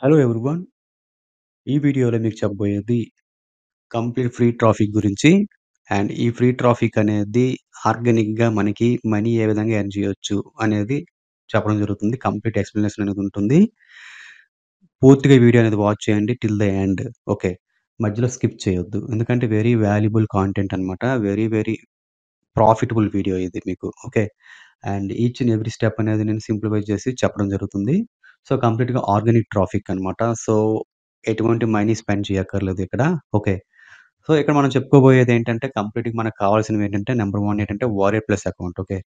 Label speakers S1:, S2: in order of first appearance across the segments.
S1: Hello everyone. ఈ వీడియోలో మీకు చెప్పబోయేది కంప్లీట్ ఫ్రీ ట్రాఫిక్ గురించి. అండ్ ఈ ఫ్రీ ట్రాఫిక్ అనేది ఆర్గానిక్‌గా మనకి మనీ ఏ విధంగా ఎర్న్ చేయొచ్చు అనేది చెప్పడం జరుగుతుంది. కంప్లీట్ ఎక్స్‌ప్లనేషన్ అనేది ఉంటుంది. పూర్తిగా వీడియో అనేది వాచ్ చేయండి టిల్ ద ఎండ్. ఓకే. మధ్యలో స్కిప్ చేయొద్దు. ఎందుకంటే వెరీ వాల్యుబుల్ కంటెంట్ అన్నమాట. వెరీ ప్రాఫిటబుల్ వీడియో ఇది మీకు. Okay. And each and every step అనేది నేను సింప్లిఫై చేసి చెప్పడం జరుగుతుంది. సో, కంప్లీట్‌గా ఆర్గానిక్ ట్రాఫిక్ అనమాట. సో, ఎటువంటి మనీ స్పెండ్ చేయక్కర్లేదు ఇక్కడ. ఓకే. సో, ఇక్కడ మనం చెప్పుకోబోయేదేంటంటే కంప్లీట్‌గా మనకు కావాల్సినవేంటంటే నంబర్ 1 ఏంటంటే Warrior Plus account. Okay.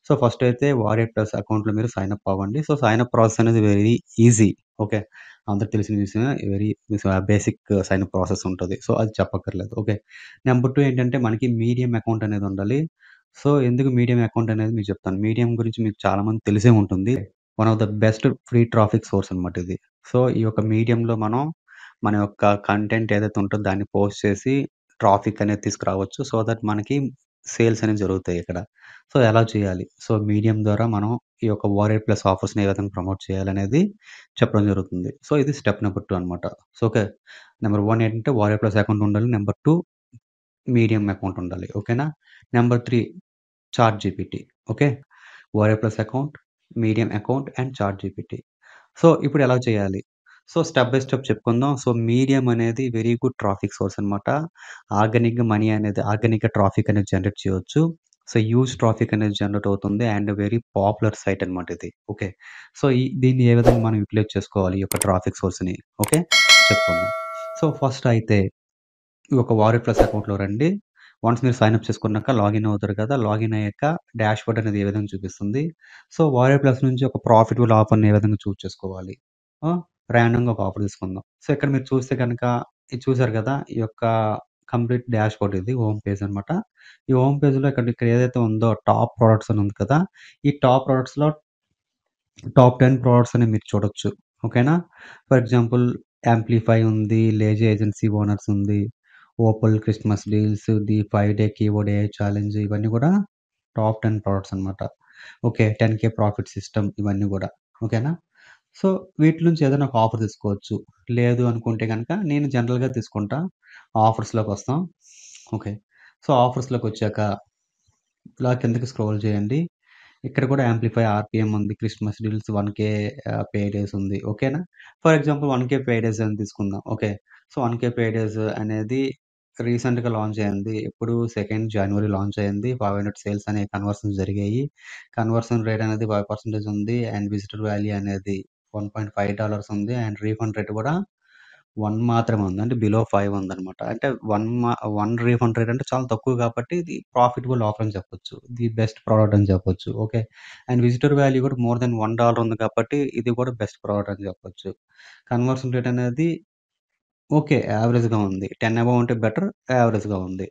S1: So, first అయితే వారియర్ ప్లస్ అకౌంట్‌లో మీరు సైన్ అప్ అవ్వండి. సో, సైన్ అప్ ప్రాసెస్ అనేది వెరీ ఈజీ. ఓకే. అందరికి తెలిసిన విషయమే. Very basic sign up process ఉంటది. సో, అది చెప్పక్కర్లేదు. ఓకే. నంబర్ 2 ఏంటంటే మనకి మీడియం అకౌంట్ అనేది ఉండాలి. సో, ఎందుకు మీడియం అకౌంట్ అనేది మీకు చెప్తాను. మీడియం గురించి మీకు చాలా మందికి తెలిసే ఉంటుంది. One of the best free traffic source అనమాట ఇది. సో, ఈ యొక్క మీడియంలో మనం మన యొక్క కంటెంట్ ఏదైతే ఉంటదో దాన్ని పోస్ట్ చేసి ట్రాఫిక్ అనేది తీసుకురావచ్చు. సో దట్ మనకి సేల్స్ అనేవి జరుగుతాయి ఇక్కడ. సో, ఎలా చేయాలి? సో, మీడియం ద్వారా మనం ఈ యొక్క వారియర్ ప్లస్ ఆఫర్స్‌ని ఏ విధంగా ప్రమోట్ చేయాలనేది చెప్పడం జరుగుతుంది. సో, ఇది స్టెప్ నంబర్ 2 అనమాట. So, okay. నంబర్ 1 ఏంటంటే వారియర్ ప్లస్ అకౌంట్ ఉండాలి. నంబర్ 2 మీడియం అకౌంట్ ఉండాలి. ఓకేనా? Number 3 ChatGPT. Okay. Warrior Plus account, Medium account and ChatGPT. So, ఇప్పుడు ఎలా చేయాలి? సో, స్టెప్ బై స్టెప్ చెప్పుకుందాం. సో, మీడియం అనేది వెరీ గుడ్ ట్రాఫిక్ సోర్స్ అనమాట. ఆర్గానిక్‌గా ట్రాఫిక్ అనేది జనరేట్ చేయొచ్చు. సో, హ్యూజ్ ట్రాఫిక్ అనేది జనరేట్ అవుతుంది. అండ్ వెరీ పాపులర్ సైట్ అనమాట ఇది. ఓకే. సో, దీన్ని ఏ విధంగా మనం యుటిలైజ్ చేసుకోవాలి ఈ యొక్క ట్రాఫిక్ సోర్స్‌ని. ఓకే. చెప్పుకుందాం. సో, ఫస్ట్ అయితే ఈ ఒక వారియర్ ప్లస్ అకౌంట్‌లో రండి. వన్స్ మీరు సైన్ అప్ చేసుకున్నాక లాగిన్ అవుతారు కదా! లాగిన్ అయ్యాక డాష్‌బోర్డ్ అనేది ఏ విధంగా చూపిస్తుంది. సో, వారియర్ ప్లస్ నుంచి ఒక ప్రాఫిటబుల్ ఆఫర్‌ని ఏ విధంగా చూజ్ చేసుకోవాలి. ఆ! రాండమ్‌గా ఒక ఆఫర్ తీసుకుందాం. సో, ఇక్కడ మీరు చూస్తే గనక ఇది చూసారు కదా! ఈ యొక్క కంప్లీట్ డాష్‌బోర్డ్ ఇది హోమ్ పేజ్ అనమాట. ఈ హోమ్ పేజ్‌లో ఇక్కడ ఏదైతే ఉందో టాప్ ప్రొడక్ట్స్ అని ఉంది కదా! ఈ టాప్ ప్రొడక్ట్స్‌లో టాప్ 10 ప్రొడక్ట్స్ అనేవి మీరు చూడొచ్చు. ఓకేనా? ఫర్ ఎగ్జాంపుల్ యాంప్లిఫై ఉంది, లేజీ ఏజెన్సీ ఓనర్స్ ఉంది, Opal Christmas deals, the 5 day keyboard AI challenge ఇవన్నీ గూడా టాప్ 10 ప్రొడక్ట్స్ అనమాట. ఓకే. 10,000 ప్రాఫిట్ సిస్టమ్ ఇవన్నీ గూడా. ఓకేనా? సో, వీటి నుంచి ఏదైనా ఒక ఆఫర్ తీసుకోవచ్చు. లేదు అనుకుంటే గనక నేను జనరల్‌గా తీసుకుంటా. ఆఫర్స్‌లోకొస్తాం. ఓకే. సో, ఆఫర్స్‌లోకొచ్చాక ఇలా కిందకి స్క్రోల్ చేయండి. ఇక్కడ కూడా యాంప్లిఫై ఆర్‌పిఎం ఉంది. క్రిస్మస్ డీల్స్ 1,000 పే డేస్ ఉంది. ఓకేనా? ఫర్ ఎగ్జాంపుల్ 1,000 పే డేస్ అని తీసుకుందాం. ఓకే. సో, 1,000 పే డేస్ అనేది రీసెంట్‌గా లాంచ్ అయింది. ఎప్పుడు 2 జనవరి లాంచ్ అయింది. 500 సేల్స్ అనేవి కన్వర్షన్స్ జరిగాయి. కన్వర్షన్ రేట్ అనేది 5% ఉంది. అండ్ విజిటర్ వాల్యూ అనేది $1.5 ఉంది. అండ్ రీఫండ్ రేట్ కూడా 1 మాత్రమే ఉంది. అంటే బిలో 5 ఉందనమాట. అంటే 1 రీఫండ్ రేట్ అంటే చాలా తక్కువ కాబట్టి ఇది ప్రాఫిటబుల్ ఆఫర్ అని చెప్పొచ్చు. ది బెస్ట్ ప్రొడక్ట్ అని చెప్పొచ్చు. ఓకే. అండ్ విజిటర్ వాల్యూ కూడా మోర్ థాన్ $1 ఉంది కాబట్టి ఇది కూడా బెస్ట్ ప్రొడక్ట్ అని చెప్పొచ్చు. కన్వర్షన్ రేట్ అనేది ఓకే. యావరేజ్‌గా ఉంది. 10 అబోవ్ ఉంటే బెటర్. యావరేజ్‌గా ఉంది.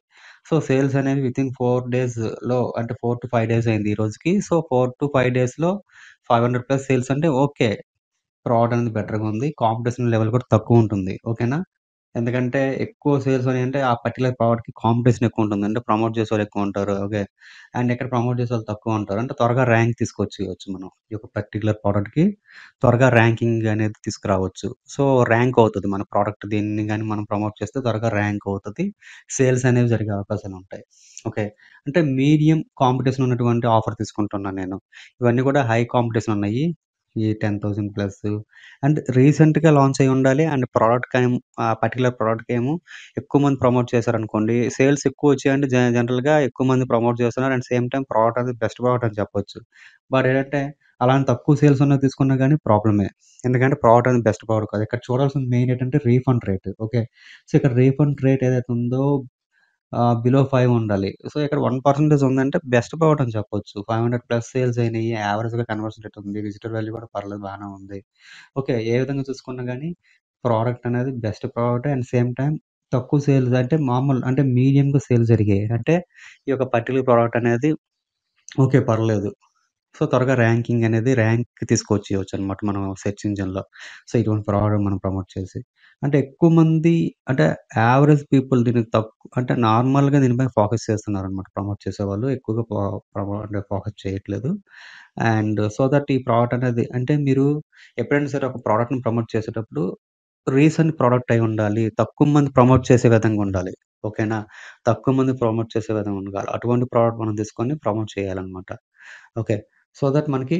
S1: సో, సేల్స్ అనేవి వితిన్ 4 డేస్‌లో అంటే 4-5 డేస్ అయింది ఈ రోజుకి. సో, 4-5 డేస్‌లో 500 ప్లస్ సేల్స్ అంటే ఓకే. ప్రోడక్ట్ అనేది బెటర్‌గా ఉంది. కాంపిటీషన్ లెవెల్ కూడా తక్కువుంటుంది. ఓకేనా? ఎందుకంటే ఎక్కువ సేల్స్ ఉన్నాయంటే ఆ పర్టిక్యులర్ ప్రోడక్ట్‌కి కాంపిటీషన్ ఎక్కువుంటుంది. అంటే ప్రమోట్ చేసేవాళ్ళు ఎక్కువుంటారు. ఓకే. అండ్ ఇక్కడ ప్రమోట్ చేసేవాళ్ళు తక్కువుంటారు. అంటే త్వరగా ర్యాంక్ తీసుకొచ్చేయొచ్చు మనం. ఈ యొక్క పర్టిక్యులర్ ప్రోడక్ట్‌కి త్వరగా ర్యాంకింగ్ అనేది తీసుకురావచ్చు. సో, ర్యాంక్ అవుతది మన ప్రోడక్ట్ దీన్ని గాని మనం ప్రమోట్ చేస్తే త్వరగా ర్యాంక్ అవుతది. సేల్స్ అనేవి జరిగే అవకాశాలుంటాయి. ఓకే. అంటే మీడియం కాంపిటీషన్ ఉన్నటువంటి ఆఫర్ తీసుకుంటున్నాను నేను. ఇవన్నీ కూడా హై కాంపిటీషన్ ఉన్నాయి. ఈ 10,000 ప్లస్ అండ్ రీసెంట్‌గా లాంచ్ అయ్యి ఉండాలి. అండ్ ప్రోడక్ట్‌కేమో ఆ పర్టిక్యులర్ ప్రోడక్ట్‌కేమో ఎక్కువ మంది ప్రమోట్ చేశారనుకోండి. సేల్స్ ఎక్కువొచ్చాయంటే జనరల్‌గా ఎక్కువ మంది ప్రమోట్ చేస్తున్నారు. అండ్ సేమ్ టైమ్ ప్రోడక్ట్ అనేది బెస్ట్ ప్రోడక్ట్ అని చెప్పొచ్చు. బట్ ఏంటంటే అలాంటి తక్కువ సేల్స్ ఉన్నది తీసుకున్నా గానీ ప్రాబ్లమే. ఎందుకంటే ప్రోడక్ట్ అనేది బెస్ట్ ప్రోడక్ట్ కాదు. ఇక్కడ చూడాల్సింది మెయిన్ ఏంటంటే రీఫండ్ రేట్. ఓకే. సో, ఇక్కడ రీఫండ్ రేట్ ఏదైతే ఉందో బిలో 5 ఉండాలి. సో, ఇక్కడ 1% ఉందంటే బెస్ట్ ప్రొడక్ట్ అని చెప్పొచ్చు. 500 ప్లస్ సేల్స్ అయినయి. యావరేజ్‌గా కన్వర్షన్ రేట్ ఉంది. విజిటర్ వాల్యూ కూడా పర్లేదు బానే ఉంది. ఓకే. ఏ విధంగా చూసుకున్నా గానీ ప్రోడక్ట్ అనేది best product and same time తక్కువ సేల్స్ అంటే మామూలు అంటే మీడియం‌గా సేల్ జరిగాయి. అంటే ఈ యొక్క పర్టిక్యులర్ ప్రోడక్ట్ అనేది ఓకే. పర్లేదు. సో, త్వరగా ర్యాంకింగ్ అనేది ర్యాంక్ తీసుకొచ్చేయొచ్చనమాట మనం సెర్చ్ ఇంజిన్‌లో. సో, ఇటువంటి ప్రోడక్ట్ మనం ప్రమోట్ చేసి. అంటే ఎక్కువ మంది అంటే యావరేజ్ పీపుల్ దీనికి అంటే నార్మల్‌గా దీనిపై ఫోకస్ చేస్తున్నారనమాట ప్రమోట్ చేసేవాళ్ళు. ఎక్కువగా అంటే ఫోకస్ చేయట్లేదు. అండ్ సో దట్ ఈ ప్రోడక్ట్ అనేది అంటే మీరు ఎప్పుడైనా సరే ఒక ప్రోడక్ట్‌ని ప్రమోట్ చేసేటప్పుడు రీసెంట్ ప్రోడక్ట్ అయ్యుండాలి. తక్కువ మంది ప్రమోట్ చేసే విధంగా ఉండాలి. ఓకేనా? తక్కువ మంది ప్రమోట్ చేసే విధంగా ఉండాలి. అటువంటి ప్రోడక్ట్ మనం తీసుకొని ప్రమోట్ చేయాలనమాట. ఓకే. సో దట్ మనకి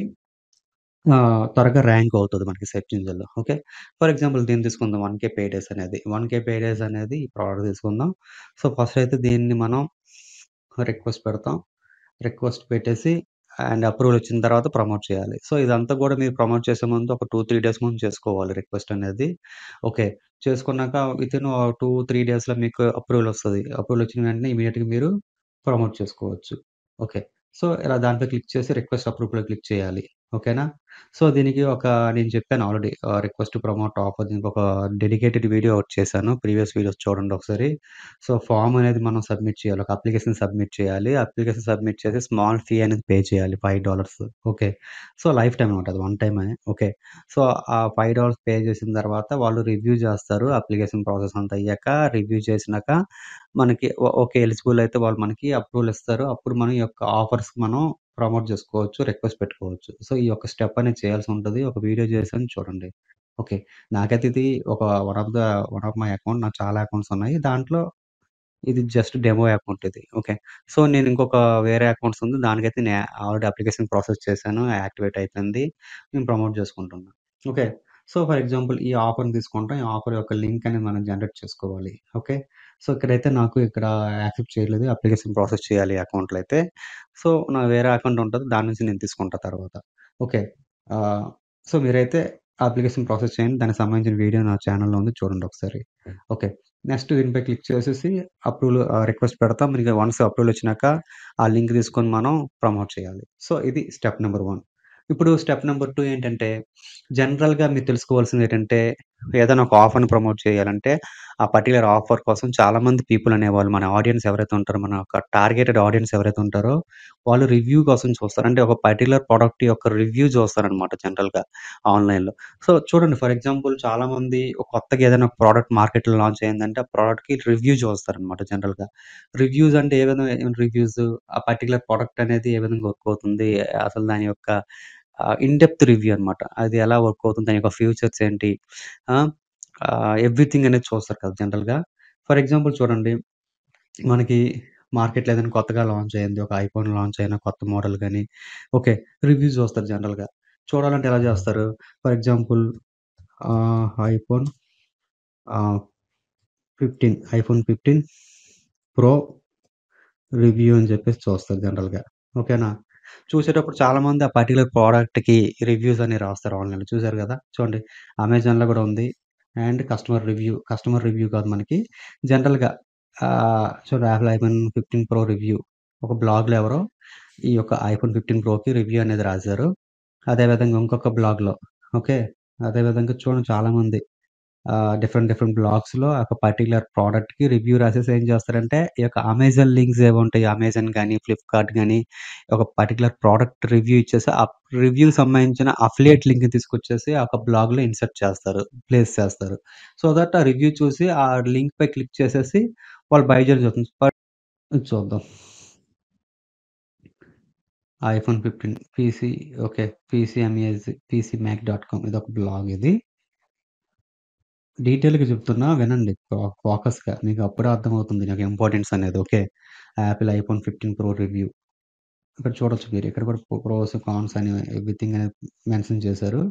S1: త్వరగా ర్యాంక్ అవుతది మనకి సెర్చ్ ఇంజిన్‌లో. ఓకే. ఫర్ ఎగ్జాంపుల్ దీన్ని తీసుకుందాం 1,000 పేడేస్ అనేది. 1,000 పేడేస్ అనేది ఈ ప్రోడక్ట్ తీసుకుందాం. సో, ఫస్ట్ అయితే దీన్ని మనం రిక్వెస్ట్ పెడతాం. రిక్వెస్ట్ పెట్టేసి అండ్ అప్రూవల్ వచ్చిన తర్వాత ప్రమోట్ చేయాలి. సో, ఇదంతా గూడా మీరు ప్రమోట్ చేసే ముందు ఒక 2, 3 డేస్ ముందు చేసుకోవాలి రిక్వెస్ట్ అనేది. ఓకే. చేసుకున్నాక వితిన్ 2, 3 డేస్‌లో మీకు అప్రూవల్ వస్తది. అప్రూవల్ వచ్చిన వెంటనే ఇమ్మీడియేట్‌గా మీరు ప్రమోట్ చేసుకోవచ్చు. ఓకే. సో, ఇలా దాంట్లో క్లిక్ చేసి రిక్వెస్ట్ అప్రూవల్‌లో క్లిక్ చేయాలి. ఓకేనా? సో, దీనికి నేను చెప్పాను already request to promote offer దీనికొక డెడికేటెడ్ వీడియో ఒకటి చేశాను. ప్రీవియస్ వీడియోస్ చూడండి ఒకసారి. సో, ఫార్మ్ అనేది మనం సబ్మిట్ చేయాలి. ఒక అప్లికేషన్ సబ్మిట్ చేయాలి. అప్లికేషన్ సబ్మిట్ చేసి స్మాల్ ఫీ అనేది పే చేయాలి $5 ఓకే. సో, లైఫ్ టైమ్ అనమాట అది వన్ టైమే. ఓకే. సో, ఆ $5 పే చేసిన తర్వాత వాళ్ళు రివ్యూ చేస్తారు. అప్లికేషన్ ప్రాసెస్ అంతా అయ్యాక రివ్యూ చేసినాక మనకి ఓకే. ఎలిజిబుల్ అయితే వాళ్ళు మనకి అప్రూవల్ ఇస్తారు. అప్పుడు మనం ఈ యొక్క ఆఫర్స్‌కి మనం ప్రమోట్ చేసుకోవచ్చు. రిక్వెస్ట్ పెట్టుకోవచ్చు. సో, ఈ యొక్క స్టెప్ అనేది చేయాల్సి ఉంటది. ఒక వీడియో చేశాను చూడండి. ఓకే. నాకైతే ఇది ఒక వన్ ఆఫ్ మై అకౌంట్. నాకు చాలా అకౌంట్స్ ఉన్నాయి. దాంట్లో ఇది జస్ట్ డెమో అకౌంట్ ఇది. ఓకే. సో, నేను ఇంకొక వేరే అకౌంట్స్ ఉంది. దానికైతే ఆల్రెడీ అప్లికేషన్ ప్రాసెస్ చేశాను. యాక్టివేట్ అయిపోయింది. నేను ప్రమోట్ చేసుకుంటున్నా. ఓకే. సో, ఫర్ ఎగ్జాంపుల్ ఈ ఆఫర్‌ని తీసుకుంటాం. ఈ ఆఫర్ యొక్క లింక్ అనేది మనం జనరేట్ చేసుకోవాలి. ఓకే. సో, ఇక్కడైతే నాకు ఇక్కడ యాక్సెప్ట్ చేయలేదు. అప్లికేషన్ ప్రాసెస్ చేయాలి ఈ అకౌంట్‌లో అయితే. సో, నా వేరే అకౌంట్ ఉంటది. దాని నుంచి నేను తీసుకుంటా తర్వాత. ఓకే. ఆహ్, సో, మీరైతే అప్లికేషన్ ప్రాసెస్ చేయండి. దానికి సంబంధించిన వీడియో నా ఛానెల్‌లో ఉంది చూడండి ఒకసారి. ఓకే. నెక్స్ట్ దీనిపై క్లిక్ చేసేసి రిక్వెస్ట్ పెడతాం. మనకి వన్స్ అప్రూవల్ వచ్చినాక ఆ లింక్ తీసుకొని మనం ప్రమోట్ చేయాలి. సో, ఇది స్టెప్ నంబర్ 1. ఇప్పుడు స్టెప్ నంబర్ 2 ఏంటంటే జనరల్‌గా మీరు తెలుసుకోవాల్సిందేంటంటే ఏదైనా ఒక ఆఫర్‌ని ప్రమోట్ చేయాలంటే ఆ పర్టిక్యులర్ ఆఫర్ కోసం చాలామంది పీపుల్ అనేవాళ్ళు మన ఆడియన్స్ ఎవరైతే ఉంటారో మన యొక్క టార్గెటెడ్ ఆడియన్స్ ఎవరైతే ఉంటారో వాళ్ళు రివ్యూ కోసం చూస్తారు. అంటే ఒక పర్టిక్యులర్ ప్రొడక్ట్ యొక్క రివ్యూ చూస్తారనమాట జనరల్‌గా ఆన్‌లైన్‌లో. సో, చూడండి ఫర్ ఎగ్జాంపుల్ చాలామంది కొత్తగా ఏదైనా ఒక ప్రొడక్ట్ మార్కెట్‌లో లాంచ్ అయిందంటే, ఆ ప్రొడక్ట్‌కి రివ్యూ చూస్తారనమాట జనరల్‌గా. రివ్యూస్ అంటే ఏ విధమైన రివ్యూస్? ఆ పర్టిక్యులర్ ప్రొడక్ట్ అనేది ఏ విధంగా వర్క్ అవుతుంది? అసలు దాని యొక్క ఇన్ డెప్త్ రివ్యూ అనమాట. అది ఎలా వర్క్ అవుతుంది? దాని యొక్క ఫ్యూచర్స్ ఏంటి? ఆ! ఎవ్రీథింగ్ అనేది చూస్తారు కదా జనరల్‌గా. ఫర్ ఎగ్జాంపుల్ చూడండి మనకి మార్కెట్‌లో ఏదైనా కొత్తగా లాంచ్ అయింది. ఒక ఐఫోన్ లాంచ్ అయిన కొత్త మోడల్ గాని, ఓకే. రివ్యూస్ చూస్తారు జనరల్‌గా. చూడాలంటే ఎలా చేస్తారు? ఫర్ ఎగ్జాంపుల్ ఐఫోన్ ఆహ్, 15 ప్రో రివ్యూ అని చెప్పేసి చూస్తారు జనరల్‌గా. ఓకేనా? చూసేటప్పుడు చాలామంది ఆ పర్టిక్యులర్ ప్రొడక్ట్‌కి రివ్యూస్ అని రాస్తారు ఆన్‌లైన్‌లో చూసారు గదా! చూడండి అమెజాన్‌లో గూడా ఉంది. అండ్ కస్టమర్ రివ్యూ కాదు మనకి జనరల్‌గా చూడండి యాపిల్ ఐఫోన్ 15 ప్రో రివ్యూ ఒక బ్లాగ్‌లో ఎవరో ఈ యొక్క ఐఫోన్ 15 ప్రోకి రివ్యూ అనేది రాసారు. అదే విధంగా ఇంకొక బ్లాగ్‌లో ఓకే. అదే విధంగా చూడండి చాలామంది డిఫరెంట్ బ్లాగ్స్‌లో ఒక పర్టిక్యులర్ ప్రొడక్ట్‌కి రివ్యూ రాసేసి ఏం చేస్తారంటే, ఈ యొక్క అమెజాన్ లింక్స్ ఏవుంటాయి అమెజాన్ గాని, ఫ్లిప్‌కార్ట్ గాని, ఒక పర్టిక్యులర్ ప్రొడక్ట్ రివ్యూ ఇచ్చేసి, ఆ రివ్యూకి సంబంధించిన అఫిలియేట్ లింక్‌ని తీసుకొచ్చేసి ఆ ఒక బ్లాగ్‌లో ఇన్సర్ట్ చేస్తారు. ప్లేస్ చేస్తారు. సో దట్ ఆ రివ్యూ చూసి ఆ లింక్‌పై క్లిక్ చేసేసి వాళ్ళు బై చేయడం జరుగుతుంది. చూద్దాం. IPhone 15 okay. పీసీఎంఏజ్ ఇదొక బ్లాగ్ ఇది. డీటెయిల్‌గా చెప్తున్నా వినండి. ఫోకస్‌గా మీకు అప్పుడే అర్థమవుతుంది నాకు ఇంపార్టెన్స్ అనేది. Okay. Apple iPhone 15 pro review. ఇక్కడ చూడొచ్చు మీరు. ఇక్కడ కూడా ప్రోస్, కాన్స్ అని ఎవ్రీథింగ్ అనేది మెన్షన్ చేశారు.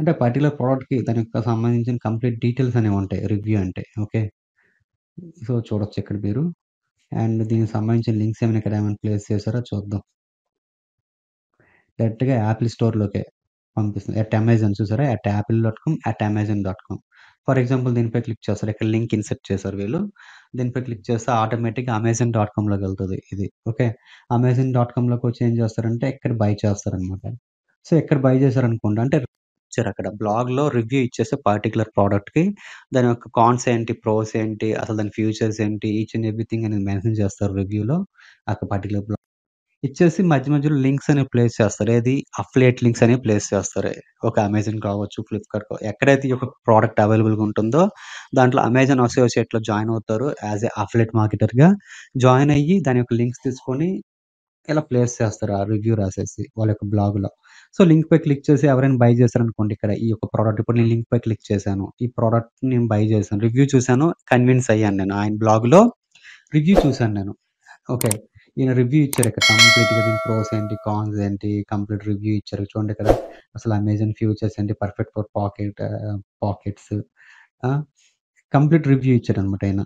S1: అంటే పర్టిక్యులర్ ప్రొడక్ట్‌కి దాని యొక్క సంబంధించిన కంప్లీట్ డీటెయిల్స్ అనేవి ఉంటాయి. రివ్యూ అంటే. ఓకే. సో, చూడొచ్చు ఇక్కడ మీరు. అండ్ దీనికి సంబంధించిన లింక్స్ ఏమైనా ఇక్కడ ఏమైనా ప్లేస్ చేసారో చూద్దాం. డైరెక్ట్‌గా యాపిల్ స్టోర్‌లోకే పంపిస్తుంది. అమెజాన్ చూసారా? @apple.com, ఫర్ ఎగ్జాంపుల్ దీనిపై క్లిక్ చేస్తారు. ఇక్కడ లింక్ ఇన్సర్ట్ చేశారు వీళ్ళు. దీనిపై క్లిక్ చేస్తే ఆటోమేటిక్‌గా అమెజాన్.comలోకెళ్తది ఇది. ఓకే. అమెజాన్.comలోకొచ్చి ఏం చేస్తారంటే ఇక్కడ బై చేస్తారనమాట. సో, ఇక్కడ బై చేశారనుకోండి అంటే ఇచ్చారక్కడ బ్లాగ్‌లో రివ్యూ ఇచ్చేసి పర్టిక్యులర్ ప్రొడక్ట్‌కి దాని యొక్క కాన్స్ ఏంటి, ప్రోస్ ఏంటి, అసలు దాని ఫ్యూచర్స్ ఏంటి, ఈచ్ అండ్ ఎవ్రీథింగ్ అనేది మెన్షన్ చేస్తారు రివ్యూలో. ఆ పర్టిక్యులర్ ఇచ్చేసి మధ్య మధ్యలో లింక్స్ అనేవి ప్లేస్ చేస్తారు. ఏది అఫిలియేట్ లింక్స్ అనేవి ప్లేస్ చేస్తారు. ఒక అమెజాన్ కావచ్చు, ఫ్లిప్‌కార్ట్ ఎక్కడైతే ఈ యొక్క ప్రొడక్ట్ అవైలబుల్‌గా ఉంటుందో దాంట్లో అమెజాన్ అసోసియేట్‌లో జాయిన్ అవుతారు. యాస్ ఎ అఫిలియేట్ మార్కెటర్‌గా జాయిన్ అయ్యి దాని యొక్క లింక్స్ తీసుకొని ఇలా ప్లేస్ చేస్తారు. ఆ రివ్యూ రాసేసి వాళ్ళ యొక్క బ్లాగ్‌లో. సో, లింక్‌పై క్లిక్ చేసి ఎవరైనా బై చేశారనుకోండి ఇక్కడ ఈ యొక్క ప్రొడక్ట్ ఇప్పుడు నేను లింక్‌పై క్లిక్ చేశాను. ఈ ప్రొడక్ట్‌ని నేను బై చేశాను. రివ్యూ చూసాను. కన్విన్స్ అయ్యాను నేను. ఆయన బ్లాగ్‌లో రివ్యూ చూసాను నేను. ఓకే. ఈయన రివ్యూ ఇచ్చారు ఇక్కడ కంప్లీట్‌గా దీని ప్రోస్ ఏంటి, కాన్స్ ఏంటి, కంప్లీట్ రివ్యూ ఇచ్చారు. చూడండి ఇక్కడ అసలు అమెజాన్ ఫ్యూచర్స్ ఏంటి, పర్ఫెక్ట్ ఫర్ పాకెట్స్ ఆ! కంప్లీట్ రివ్యూ ఇచ్చాడన్నమాట ఆయన.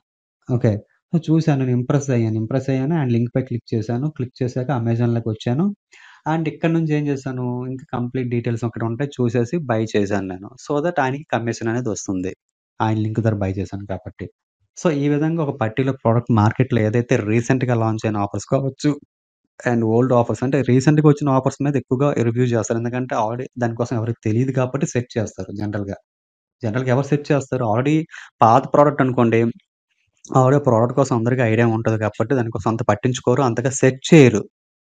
S1: ఓకే. సో, చూసాను. నేను ఇంప్రెస్ అయ్యాను. ఇంప్రెస్ అయ్యాను. అండ్ లింక్‌పై క్లిక్ చేశాను. క్లిక్ చేశాక అమెజాన్‌లోకొచ్చాను. అండ్ ఇక్కడ నుంచి ఏం చేశాను, ఇంకా కంప్లీట్ డీటెయిల్స్ అక్కడ ఉంటాయి. చూసేసి బై చేశాను నేను. సో దట్ ఆయనకి కమిషన్ అనేది వస్తుంది. ఆయన లింక్ ద్వారా బై చేశాను కాబట్టి. సో, ఈ విధంగా ఒక పర్టిక్యులర్ ప్రొడక్ట్ మార్కెట్‌లో ఏదైతే రీసెంట్‌గా లాంచ్ అయిన ఆఫర్స్ కావచ్చు అండ్ ఓల్డ్ ఆఫర్స్ అంటే రీసెంట్‌గా వచ్చిన ఆఫర్స్ మీద ఎక్కువగా రివ్యూ చేస్తారు. ఎందుకంటే ఆల్రెడీ దాని కోసం ఎవరికీ తెలీదు కాబట్టి సెర్చ్ చేస్తారు జనరల్‌గా. జనరల్‌గా ఎవరు సెర్చ్ చేస్తారు? ఆల్రెడీ పాత ప్రొడక్ట్ అనుకోండి ఆల్రెడీ ప్రొడక్ట్ కోసం అందరికి ఐడియా ఉంటది కాబట్టి దానికోసం అంత పట్టించుకోరు. అంతగా సెర్చ్ చేయరు.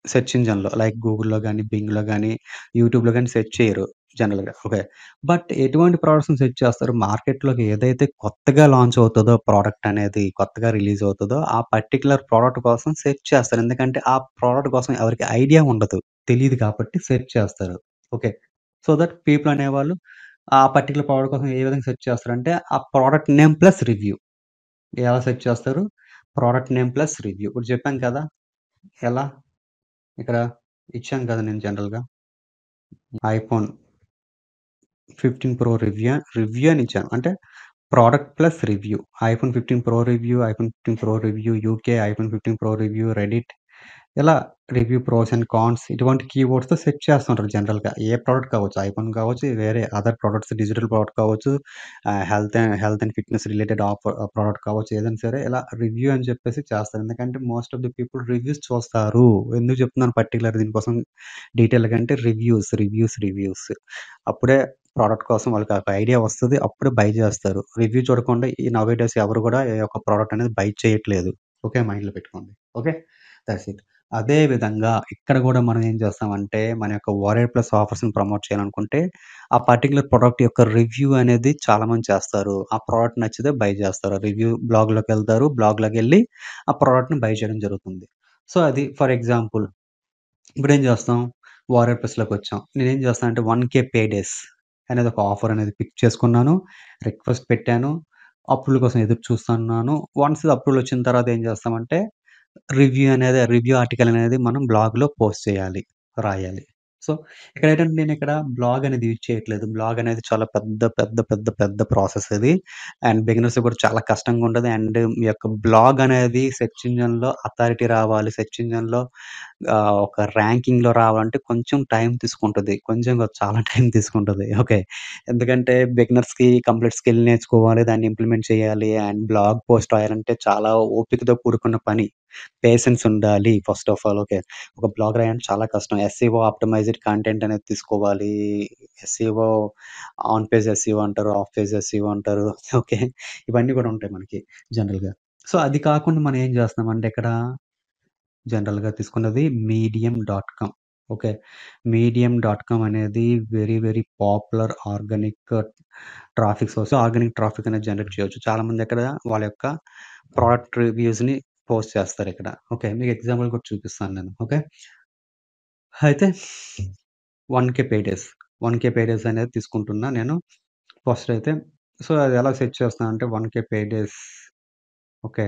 S1: సెర్చ్ ఇంజిన్‌లో లైక్ గూగుల్‌లో గాని, బింగ్‌లో గాని, యూట్యూబ్‌లో గాని సెర్చ్ చేయరు జనరల్‌గా. ఓకే. బట్ ఎటువంటి ప్రొడక్ట్స్‌ని సెర్చ్ చేస్తారు? మార్కెట్‌లోకి ఏదైతే కొత్తగా లాంచ్ అవుతదో ప్రొడక్ట్ అనేది కొత్తగా రిలీజ్ అవుతదో ఆ పర్టిక్యులర్ ప్రొడక్ట్ కోసం సెర్చ్ చేస్తారు. ఎందుకంటే ఆ ప్రొడక్ట్ కోసం ఎవరికీ ఐడియా ఉండదు. తెలీదు కాబట్టి సెర్చ్ చేస్తారు. ఓకే. సో దట్ పీపుల్ అనేవాళ్ళు ఆ పర్టిక్యులర్ ప్రొడక్ట్ కోసం ఏ విధంగా సెర్చ్ చేస్తారంటే ఆ ప్రొడక్ట్ నేమ్ ప్లస్ రివ్యూ. ఎలా సెర్చ్ చేస్తారు? Product name plus review. ఇప్పుడు చెప్పాను కదా! ఎలా? ఇక్కడ ఇచ్చాను కదా! నేను జనరల్‌గా. ఐఫోన్ 15 ప్రో రివ్యూ అని ఇచ్చాను. అంటే product plus review. IPhone 15 pro review, iPhone 15 pro review, UK, iPhone 15 pro review, Reddit ఇలా రివ్యూ ప్రోస్ అండ్ కాన్స్ ఇటువంటి కీవర్డ్స్‌తో సెర్చ్ చేస్తుంటారు జనరల్‌గా. ఏ ప్రొడక్ట్ కావచ్చు. ఐఫోన్ కావచ్చు, వేరే అదర్ ప్రొడక్ట్స్ డిజిటల్ ప్రొడక్ట్ కావచ్చు, health and fitness related product కావచ్చు. ఏదైనా సరే ఇలా రివ్యూ అని చెప్పేసి చేస్తారు. ఎందుకంటే most of the people reviews చూస్తారు. ఎందుకు చెప్తున్నాను పర్టిక్యులర్ దీనికోసం డీటెయిల్‌గా అంటే రివ్యూస్. అప్పుడే ప్రొడక్ట్ కోసం వాళ్ళకి ఒక ఐడియా వస్తది. అప్పుడే బై చేస్తారు. రివ్యూ చూడకుండా ఈ నౌ ఏ డేస్ ఎవరు కూడా ఏ ఒక్క ప్రొడక్ట్ అనేది బై చేయట్లేదు. ఓకే. మైండ్‌లో పెట్టుకోండి. ఓకే. Thoughts it. అదే విధంగా ఇక్కడ గూడా మనం ఏం చేస్తామంటే, మన యొక్క వారియర్ ప్లస్ ఆఫర్స్‌ని ప్రమోట్ చేయాలనుకుంటే, ఆ పర్టిక్యులర్ ప్రొడక్ట్ యొక్క రివ్యూ అనేది చాలా మంది చేస్తారు. ఆ ప్రొడక్ట్ నచ్చితే బై చేస్తారు. రివ్యూ బ్లాగ్‌లోకెళ్తారు. బ్లాగ్‌లోకెళ్ళి ఆ ప్రొడక్ట్‌ని బై చేయడం జరుగుతుంది. సో, అది ఫర్ ఎగ్జాంపుల్ ఇప్పుడేం చేస్తాం, వారియర్ ప్లస్‌లోకొచ్చాం. నేనేం చేస్తానంటే 1,000 పే డేస్ అనేది ఒక ఆఫర్ అనేది పిక్ చేసుకున్నాను. రిక్వెస్ట్ పెట్టాను. అప్రూవల్ కోసం ఎదురు చూస్తున్నాను. వన్స్ అప్రూవల్ వచ్చిన తర్వాత ఏం చేస్తామంటే రివ్యూ ఆర్టికల్ అనేది మనం బ్లాగ్‌లో పోస్ట్ చేయాలి. రాయాలి. సో, ఇక్కడేంటంటే నేనిక్కడ బ్లాగ్ అనేది యూజ్ చేయట్లేదు. బ్లాగ్ అనేది చాలా పెద్ద ప్రాసెస్ అది. అండ్ బిగినర్స్‌కి కూడా చాలా కష్టంగా ఉంటది. అండ్ మీ యొక్క బ్లాగ్ అనేది సెర్చ్ ఇంజిన్‌లో అథారిటీ రావాలి. సెర్చ్ ఇంజిన్‌లో ఒక ర్యాంకింగ్‌లో రావాలంటే కొంచెం టైం తీసుకుంటది. కొంచెం కాదు చాలా టైం తీసుకుంటది. ఓకే. ఎందుకంటే బిగినర్స్‌కి కంప్లీట్ స్కిల్ నేర్చుకోవాలి. దాన్ని ఇంప్లిమెంట్ చేయాలి. అండ్ బ్లాగ్ పోస్ట్ రాయాలంటే చాలా ఓపికతో కూడుకున్న పని. పేషెన్స్ ఉండాలి ఫస్ట్ ఆఫ్ ఆల్. ఓకే. ఒక బ్లాగ్ రాయాలంటే చాలా కష్టం. ఎస్‌ఈఓ ఆప్టిమైజ్డ్ కంటెంట్ అనేది తీసుకోవాలి. ఎస్‌ఈఓ ఆన్ పేజ్ ఎస్‌ఈఓ అంటారు. ఆఫ్ పేజ్ ఎస్‌ఈఓ అంటారు. ఓకే. ఇవన్నీ కూడా ఉంటాయి మనకి జనరల్‌గా. సో, అది కాకుండా మనం ఏం చేస్తున్నామంటే ఇక్కడ జనరల్‌గా తీసుకున్నది Medium dot com. Okay. Medium dot com అనేది వెరీ పాపులర్ ఆర్గానిక్ ట్రాఫిక్ అనేది జనరేట్ చేయొచ్చు. చాలామంది అక్కడ వాళ్ళ యొక్క ప్రొడక్ట్ రివ్యూస్‌ని పోస్ట్ చేస్తారిక్కడ. ఓకే. మీకు ఎగ్జాంపుల్ కూడా చూపిస్తాను నేను. ఓకే. అయితే 1,000 పే డేస్. 1,000 పే డేస్ అనేది తీసుకుంటున్నా నేను. ఫస్ట్ అయితే సో, అది ఎలా సెట్ చేస్తున్నానంటే 1,000 pay days okay.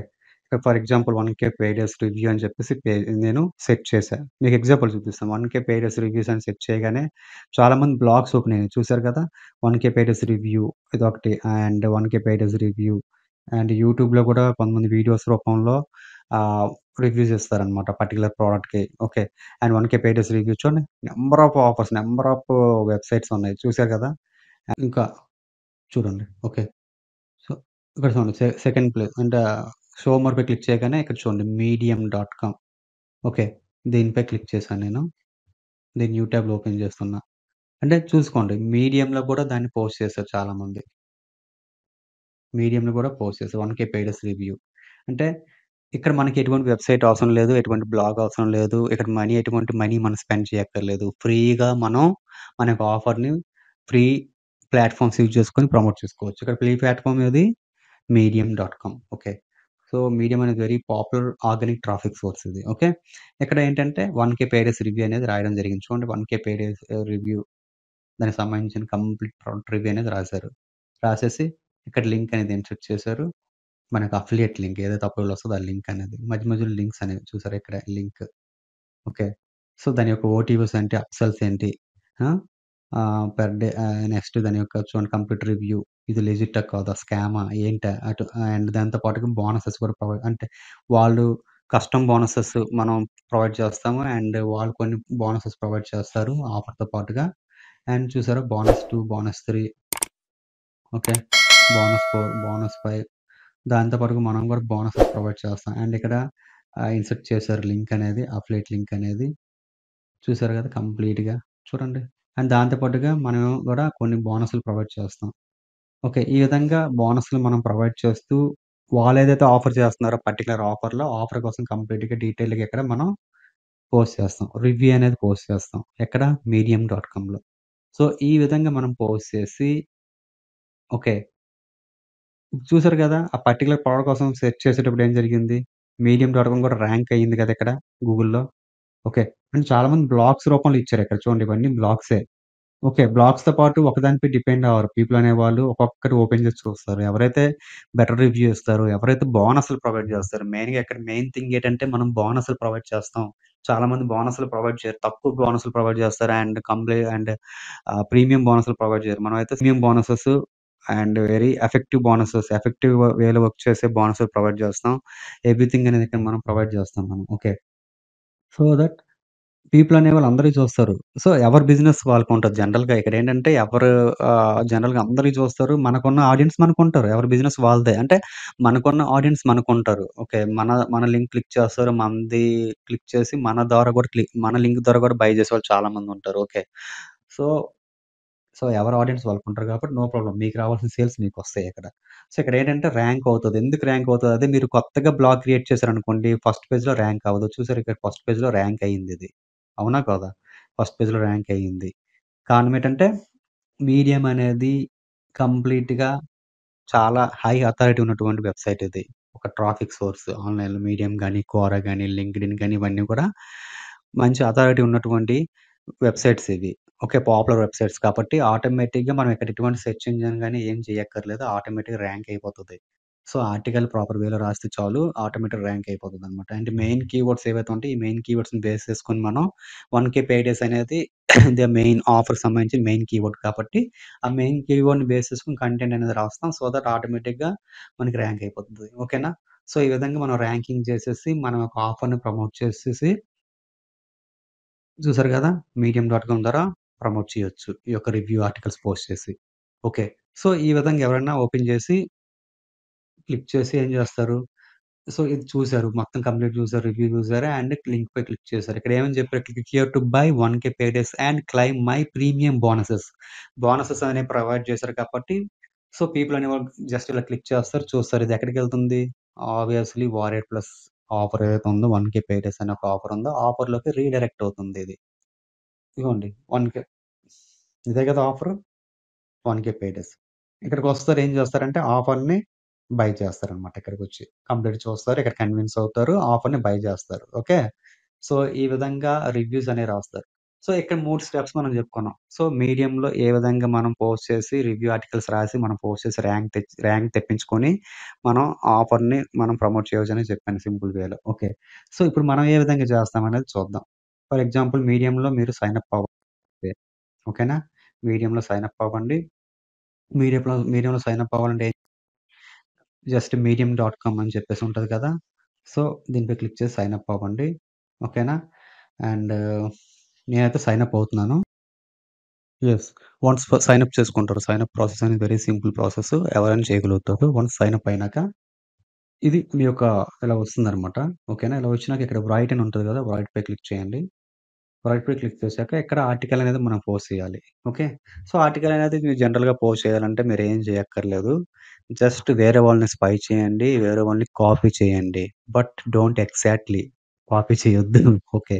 S1: For example 1,000 paydays review అని చెప్పేసి నేను సెట్ చేశా. మీకు ఎగ్జాంపుల్ చూపిస్తాను. 1,000 పేడర్స్ రివ్యూస్ అని సెట్ చేయగానే చాలామంది బ్లాగ్స్ ఓపెన్ అయ్యాయి. చూసారు కదా! 1,000 పేడర్స్ రివ్యూ ఇదొకటి అండ్ 1,000 పేడర్స్ రివ్యూ అండ్ యూట్యూబ్‌లో కూడా కొంతమంది వీడియోస్ రూపంలో ఆహ్, రివ్యూస్ ఇస్తారనమాట particular ప్రొడక్ట్‌కి. Okay. And 1,000 paydays review చూడండి. Number of offers, number of websites ఉన్నాయి. చూసారు కదా! ఇంకా చూడండి. ఓకే. సో, ఇక్కడ చూడండి సెకండ్ ప్లేస్ అంటే షో మోర్‌పై క్లిక్ చేయగానే ఇక్కడ చూడండి మీడియం డాట్ కామ్. ఓకే. దీనిపై క్లిక్ చేశాను నేను. దీన్ని న్యూ ట్యాబ్‌లో ఓపెన్ చేస్తున్నా. అంటే చూసుకోండి మీడియంలో కూడా దాన్ని పోస్ట్ చేశారు చాలామంది. మీడియంలో కూడా పోస్ట్ చేశారు. 1,000 పేజెస్ రివ్యూ. అంటే ఇక్కడ మనకి ఎటువంటి వెబ్‌సైట్ అవసరం లేదు. ఎటువంటి బ్లాగ్ అవసరం లేదు. ఇక్కడ ఎటువంటి మనీ మనం స్పెండ్ చేయక్కర్లేదు. ఫ్రీగా మనం మన యొక్క ఆఫర్‌ని ఫ్రీ ప్లాట్‌ఫార్మ్స్ యూజ్ చేసుకొని ప్రమోట్ చేసుకోవచ్చు. ఇక్కడ ఫ్రీ ప్లాట్‌ఫార్మ్ ఏది? Medium dot com. Okay. So, medium అనేది very popular organic traffic source ఇది. ఓకే. ఇక్కడ ఏంటంటే 1,000 పేడేస్ రివ్యూ అనేది రాయడం జరిగింది. చూడండి 1,000 పేడేస్ రివ్యూ దానికి సంబంధించిన కంప్లీట్ ప్రొడక్ట్ రివ్యూ అనేది రాశారు. రాసేసి ఇక్కడ లింక్ అనేది ఇన్సర్ట్ చేశారు. మనకు అఫిలియేట్ లింక్ ఏదైతే అప్రూవల్ వస్తదో ఆ లింక్ అనేది. మధ్య మధ్యలో లింక్స్ అనేవి చూసారా ఇక్కడ లింక్. ఓకే. సో, దాని యొక్క ఓటీపీస్ ఏంటి? అప్‌సెల్స్ ఏంటి? ఆ! పర్ డే నెక్స్ట్ దాని యొక్క చూడండి కంప్లీట్ రివ్యూ. ఇది లెజిటా కాదా? స్కామా? ఏంటా? అటు అండ్ దాంతో పాటుగా బోనసెస్ కూడా అంటే వాళ్ళు కస్టమ్ బోనసెస్ మనం ప్రొవైడ్ చేస్తాము. అండ్ వాళ్ళు కొన్ని బోనసెస్ ప్రొవైడ్ చేస్తారు ఆఫర్‌తో పాటుగా. అండ్ చూసారా bonus 2, bonus 3 okay. Bonus 4, bonus 5 దాంతో పాటుగా మనం కూడా బోనసెస్ ప్రొవైడ్ చేస్తాం. అండ్ ఇక్కడ ఇన్సర్ట్ చేశారు లింక్ అనేది. అఫిలియేట్ లింక్ అనేది. చూసారు కదా! కంప్లీట్‌గా చూడండి. అండ్ దాంతో పాటుగా మనం గూడా కొన్ని బోనస్‌లు ప్రొవైడ్ చేస్తాం. ఓకే. ఈ విధంగా బోనస్‌లు మనం ప్రొవైడ్ చేస్తూ వాళ్ళేదైతే ఆఫర్ చేస్తున్నారో పర్టిక్యులర్ ఆఫర్‌లో ఆఫర్ కోసం కంప్లీట్‌గా డీటెయిల్‌గా ఇక్కడ మనం పోస్ట్ చేస్తాం. రివ్యూ అనేది పోస్ట్ చేస్తాం. ఎక్కడ? Medium dot కామ్‌లో. సో, ఈ విధంగా మనం పోస్ట్ చేసి ఓకే. చూసారు గదా! ఆ పర్టిక్యులర్ ప్రోడక్ట్ కోసం సెర్చ్ చేసేటప్పుడు ఏం జరిగింది? మీడియం డాట్ కామ్ కూడా ర్యాంక్ అయ్యింది కదా! ఇక్కడ గూగుల్‌లో. ఓకే. అండ్ చాలామంది బ్లాగ్స్ రూపంలో ఇచ్చారు ఇక్కడ చూడండి ఇవన్నీ బ్లాగ్సే. ఓకే. బ్లాగ్స్‌తో పాటు ఒకదానిపై డిపెండ్ అవ్వరు. పీపుల్ అనేవాళ్ళు ఒక్కొక్కటి ఓపెన్ చేసి చూస్తారు. ఎవరైతే బెటర్ రివ్యూ ఇస్తారో, ఎవరైతే బోనస్‌లు ప్రొవైడ్ చేస్తారో, మెయిన్‌గా ఇక్కడ మెయిన్ థింగ్ ఏంటంటే మనం బోనస్‌లు ప్రొవైడ్ చేస్తాం. చాలామంది బోనస్‌లు ప్రొవైడ్ చేయరు. తక్కువ బోనస్‌లు ప్రొవైడ్ చేస్తారు. అండ్ ప్రీమియం బోనస్‌లు ప్రొవైడ్ చేయరు. మనమైతే premium bonuses and very effective bonuses effective వేలో వర్క్ చేసే బోనస్‌లు ప్రొవైడ్ చేస్తాం. ఎవ్రీథింగ్ అనేది ఇక్కడ మనం ప్రొవైడ్ చేస్తాం మనం. ఓకే. సో దట్ పీపుల్ అనేవాళ్ళు అందరియి చూస్తారు. సో, ఎవరి బిజినెస్ వాళ్ళకుంటది. జనరల్‌గా ఇక్కడేంటంటే జనరల్‌గా అందరియి చూస్తారు. మనకున్న ఆడియన్స్ మనకుంటారు. ఎవరి బిజినెస్ వాళ్ళదే. అంటే మనకున్న ఆడియన్స్ మనకుంటారు. ఓకే. మన లింక్ క్లిక్ చేస్తారు. మనది క్లిక్ చేసి మన లింక్ ద్వారా కూడా బై చేసేవాళ్ళు చాలా మందుంటారు. ఓకే. సో, ఎవరి ఆడియన్స్ వాళ్ళకుంటారు కాబట్టి నో ప్రాబ్లమ్. మీకు రావాల్సిన సేల్స్ మీకొస్తాయి ఇక్కడ. సో, ఇక్కడేంటంటే ర్యాంక్ అవుతది. ఎందుకు ర్యాంక్ అవుతది? అదే మీరు కొత్తగా బ్లాగ్ క్రియేట్ చేశారనుకోండి ఫస్ట్ పేజ్‌లో ర్యాంక్ అవ్వదు. చూసారు ఇక్కడ ఫస్ట్ పేజ్‌లో ర్యాంక్ అయిందిది. అవునా? కాదా? ఫస్ట్ పేజ్‌లో ర్యాంక్ అయ్యింది. కారణం ఏంటంటే, మీడియం అనేది కంప్లీట్‌గా చాలా హై అథారిటీ ఉన్నటువంటి వెబ్‌సైట్ ఇది. ఒక ట్రాఫిక్ సోర్స్ ఆన్‌లైన్‌లో మీడియం గాని, క్వోరా గాని, లింక్డ్ఇన్ గాని ఇవన్నీ కూడా మంచి అథారిటీ ఉన్నటువంటి వెబ్‌సైట్స్ ఇవి. ఓకే. పాపులర్ వెబ్‌సైట్స్ కాబట్టి ఆటోమేటిక్‌గా మనం ఇక్కడ ఎటువంటి సెర్చ్ ఇంజిన్ గాని ఏం చేయక్కర్లేదు. ఆటోమేటిక్‌గా ర్యాంక్ అయిపోతది. సో, ఆర్టికల్ ప్రాపర్ వేలో రాస్తే చాలు ఆటోమేటిక్ ర్యాంక్ అయిపోతదనమాట. అండ్ మెయిన్ కీవర్డ్స్ ఏవైతే ఉంటాయో, ఈ మెయిన్ కీవర్డ్స్‌ని బేస్ చేసుకొని మనం 1,000 పెయిడ్ డేస్ అనేది ద మెయిన్ ఆఫర్‌కి సంబంధించిన మెయిన్ కీవర్డ్ కాబట్టి, ఆ మెయిన్ కీవర్డ్‌ని బేస్ చేసుకొని కంటెంట్ అనేది రాస్తాం. సో దట్ ఆటోమేటిక్‌గా మనకి ర్యాంక్ అయిపోతది. ఓకేనా? సో, ఈ విధంగా మనం ర్యాంకింగ్ చేసేసి, మనం ఒక ఆఫర్‌ని ప్రమోట్ చేసేసి చూసారు గదా! మీడియం డాట్ కామ్ ద్వారా ప్రమోట్ చేయొచ్చు. ఈ యొక్క రివ్యూ ఆర్టికల్స్ పోస్ట్ చేసి. ఓకే. సో, ఈ విధంగా ఎవరైనా ఓపెన్ చేసి, క్లిక్ చేసి ఏం జేస్తారు? సో, ఇది చూసారు. మొత్తం కంప్లీట్ చూసారు. రివ్యూ చూసారు. అండ్ లింక్‌పై క్లిక్ చేశారు. ఇక్కడ ఏమని చెప్పారు? Click here to buy 1,000 paydays and claim my premium bonuses. Bonuses అనేవి ప్రొవైడ్ చేశారు కాబట్టి, సో, పీపుల్ అనేవాళ్ళు జస్ట్ ఇలా క్లిక్ చేస్తారు. చూస్తారు. ఇది ఎక్కడికెళ్తుంది? ఆబ్వియస్‌లీ వారియర్ ప్లస్ ఆఫర్ ఏదైతే ఉందో 1,000 పేడేస్ అనే ఒక ఆఫర్ ఉందో, ఆఫర్‌లోకి రీడైరెక్ట్ అవుతుంది ఇది. ఇదిగోండి 1,000 ఇదే కదా ఆఫరు. 1,000 paid days. ఇక్కడికొస్తారు ఏం చేస్తారంటే ఆఫర్‌ని బై చేస్తారనమాట ఇక్కడికొచ్చి. కంప్లీట్ చూస్తారు. ఇక్కడ కన్విన్స్ అవుతారు. ఆఫర్‌ని బై చేస్తారు. ఓకే. సో, ఈ విధంగా రివ్యూస్ అనేవి రాస్తారు. సో, ఇక్కడ 3 స్టెప్స్ మనం చెప్పుకున్నాం. సో, మీడియంలో ఏ విధంగా మనం పోస్ట్ చేసి రివ్యూ ఆర్టికల్స్ రాసి మనం పోస్ట్ చేసి ర్యాంక్ తెప్పించుకొని మనం ఆఫర్‌ని మనం ప్రమోట్ చేయొచ్చని చెప్పాను సింపుల్ వేలో. ఓకే. సో, ఇప్పుడు మనం ఏ విధంగా చేస్తామనేది చూద్దాం. ఫర్ ఎగ్జాంపుల్ మీడియంలో మీరు సైన్ అప్ అవ్వాలి. ఓకేనా? మీడియంలో సైన్ అప్ అవ్వండి. మీడియంలో సైన్ అప్ అవ్వాలంటే జస్ట్ మీడియం డాట్ కామ్ అని చెప్పేసి ఉంటది కదా! సో, దీనిపై క్లిక్ చేసి సైన్ అప్ అవ్వండి. ఓకేనా? అండ్ నేనైతే సైన్ అప్ అవుతున్నాను. యెస్. వన్స్ సైన్ అప్ చేసుకుంటారు. సైన్ అప్ ప్రాసెస్ అనేది వెరీ సింపుల్ ప్రాసెస్. ఎవరైనా చేయగలుగుతారు. వన్స్ సైన్ అప్ అయినాక ఇది మీ యొక్క ఇలా వస్తుందనమాట. ఓకేనా? ఇలా వచ్చినాక ఇక్కడ వ్రాయిట్ అని ఉంటది కదా! వ్రాయిట్ పై క్లిక్ చేయండి. రైట్ మీద క్లిక్ చేశాక ఇక్కడ ఆర్టికల్ అనేది మనం పోస్ట్ చేయాలి. ఓకే. సో, ఆర్టికల్ అనేది మీరు జనరల్‌గా పోస్ట్ చేయాలంటే మీరేం చేయక్కర్లేదు. జస్ట్ వేరే వాళ్ళని స్పై చేయండి. వేరే వాళ్ళని కాపీ చేయండి. బట్ డోంట్ ఎగ్జాక్ట్‌లీ కాపీ చేయొద్దు. ఓకే.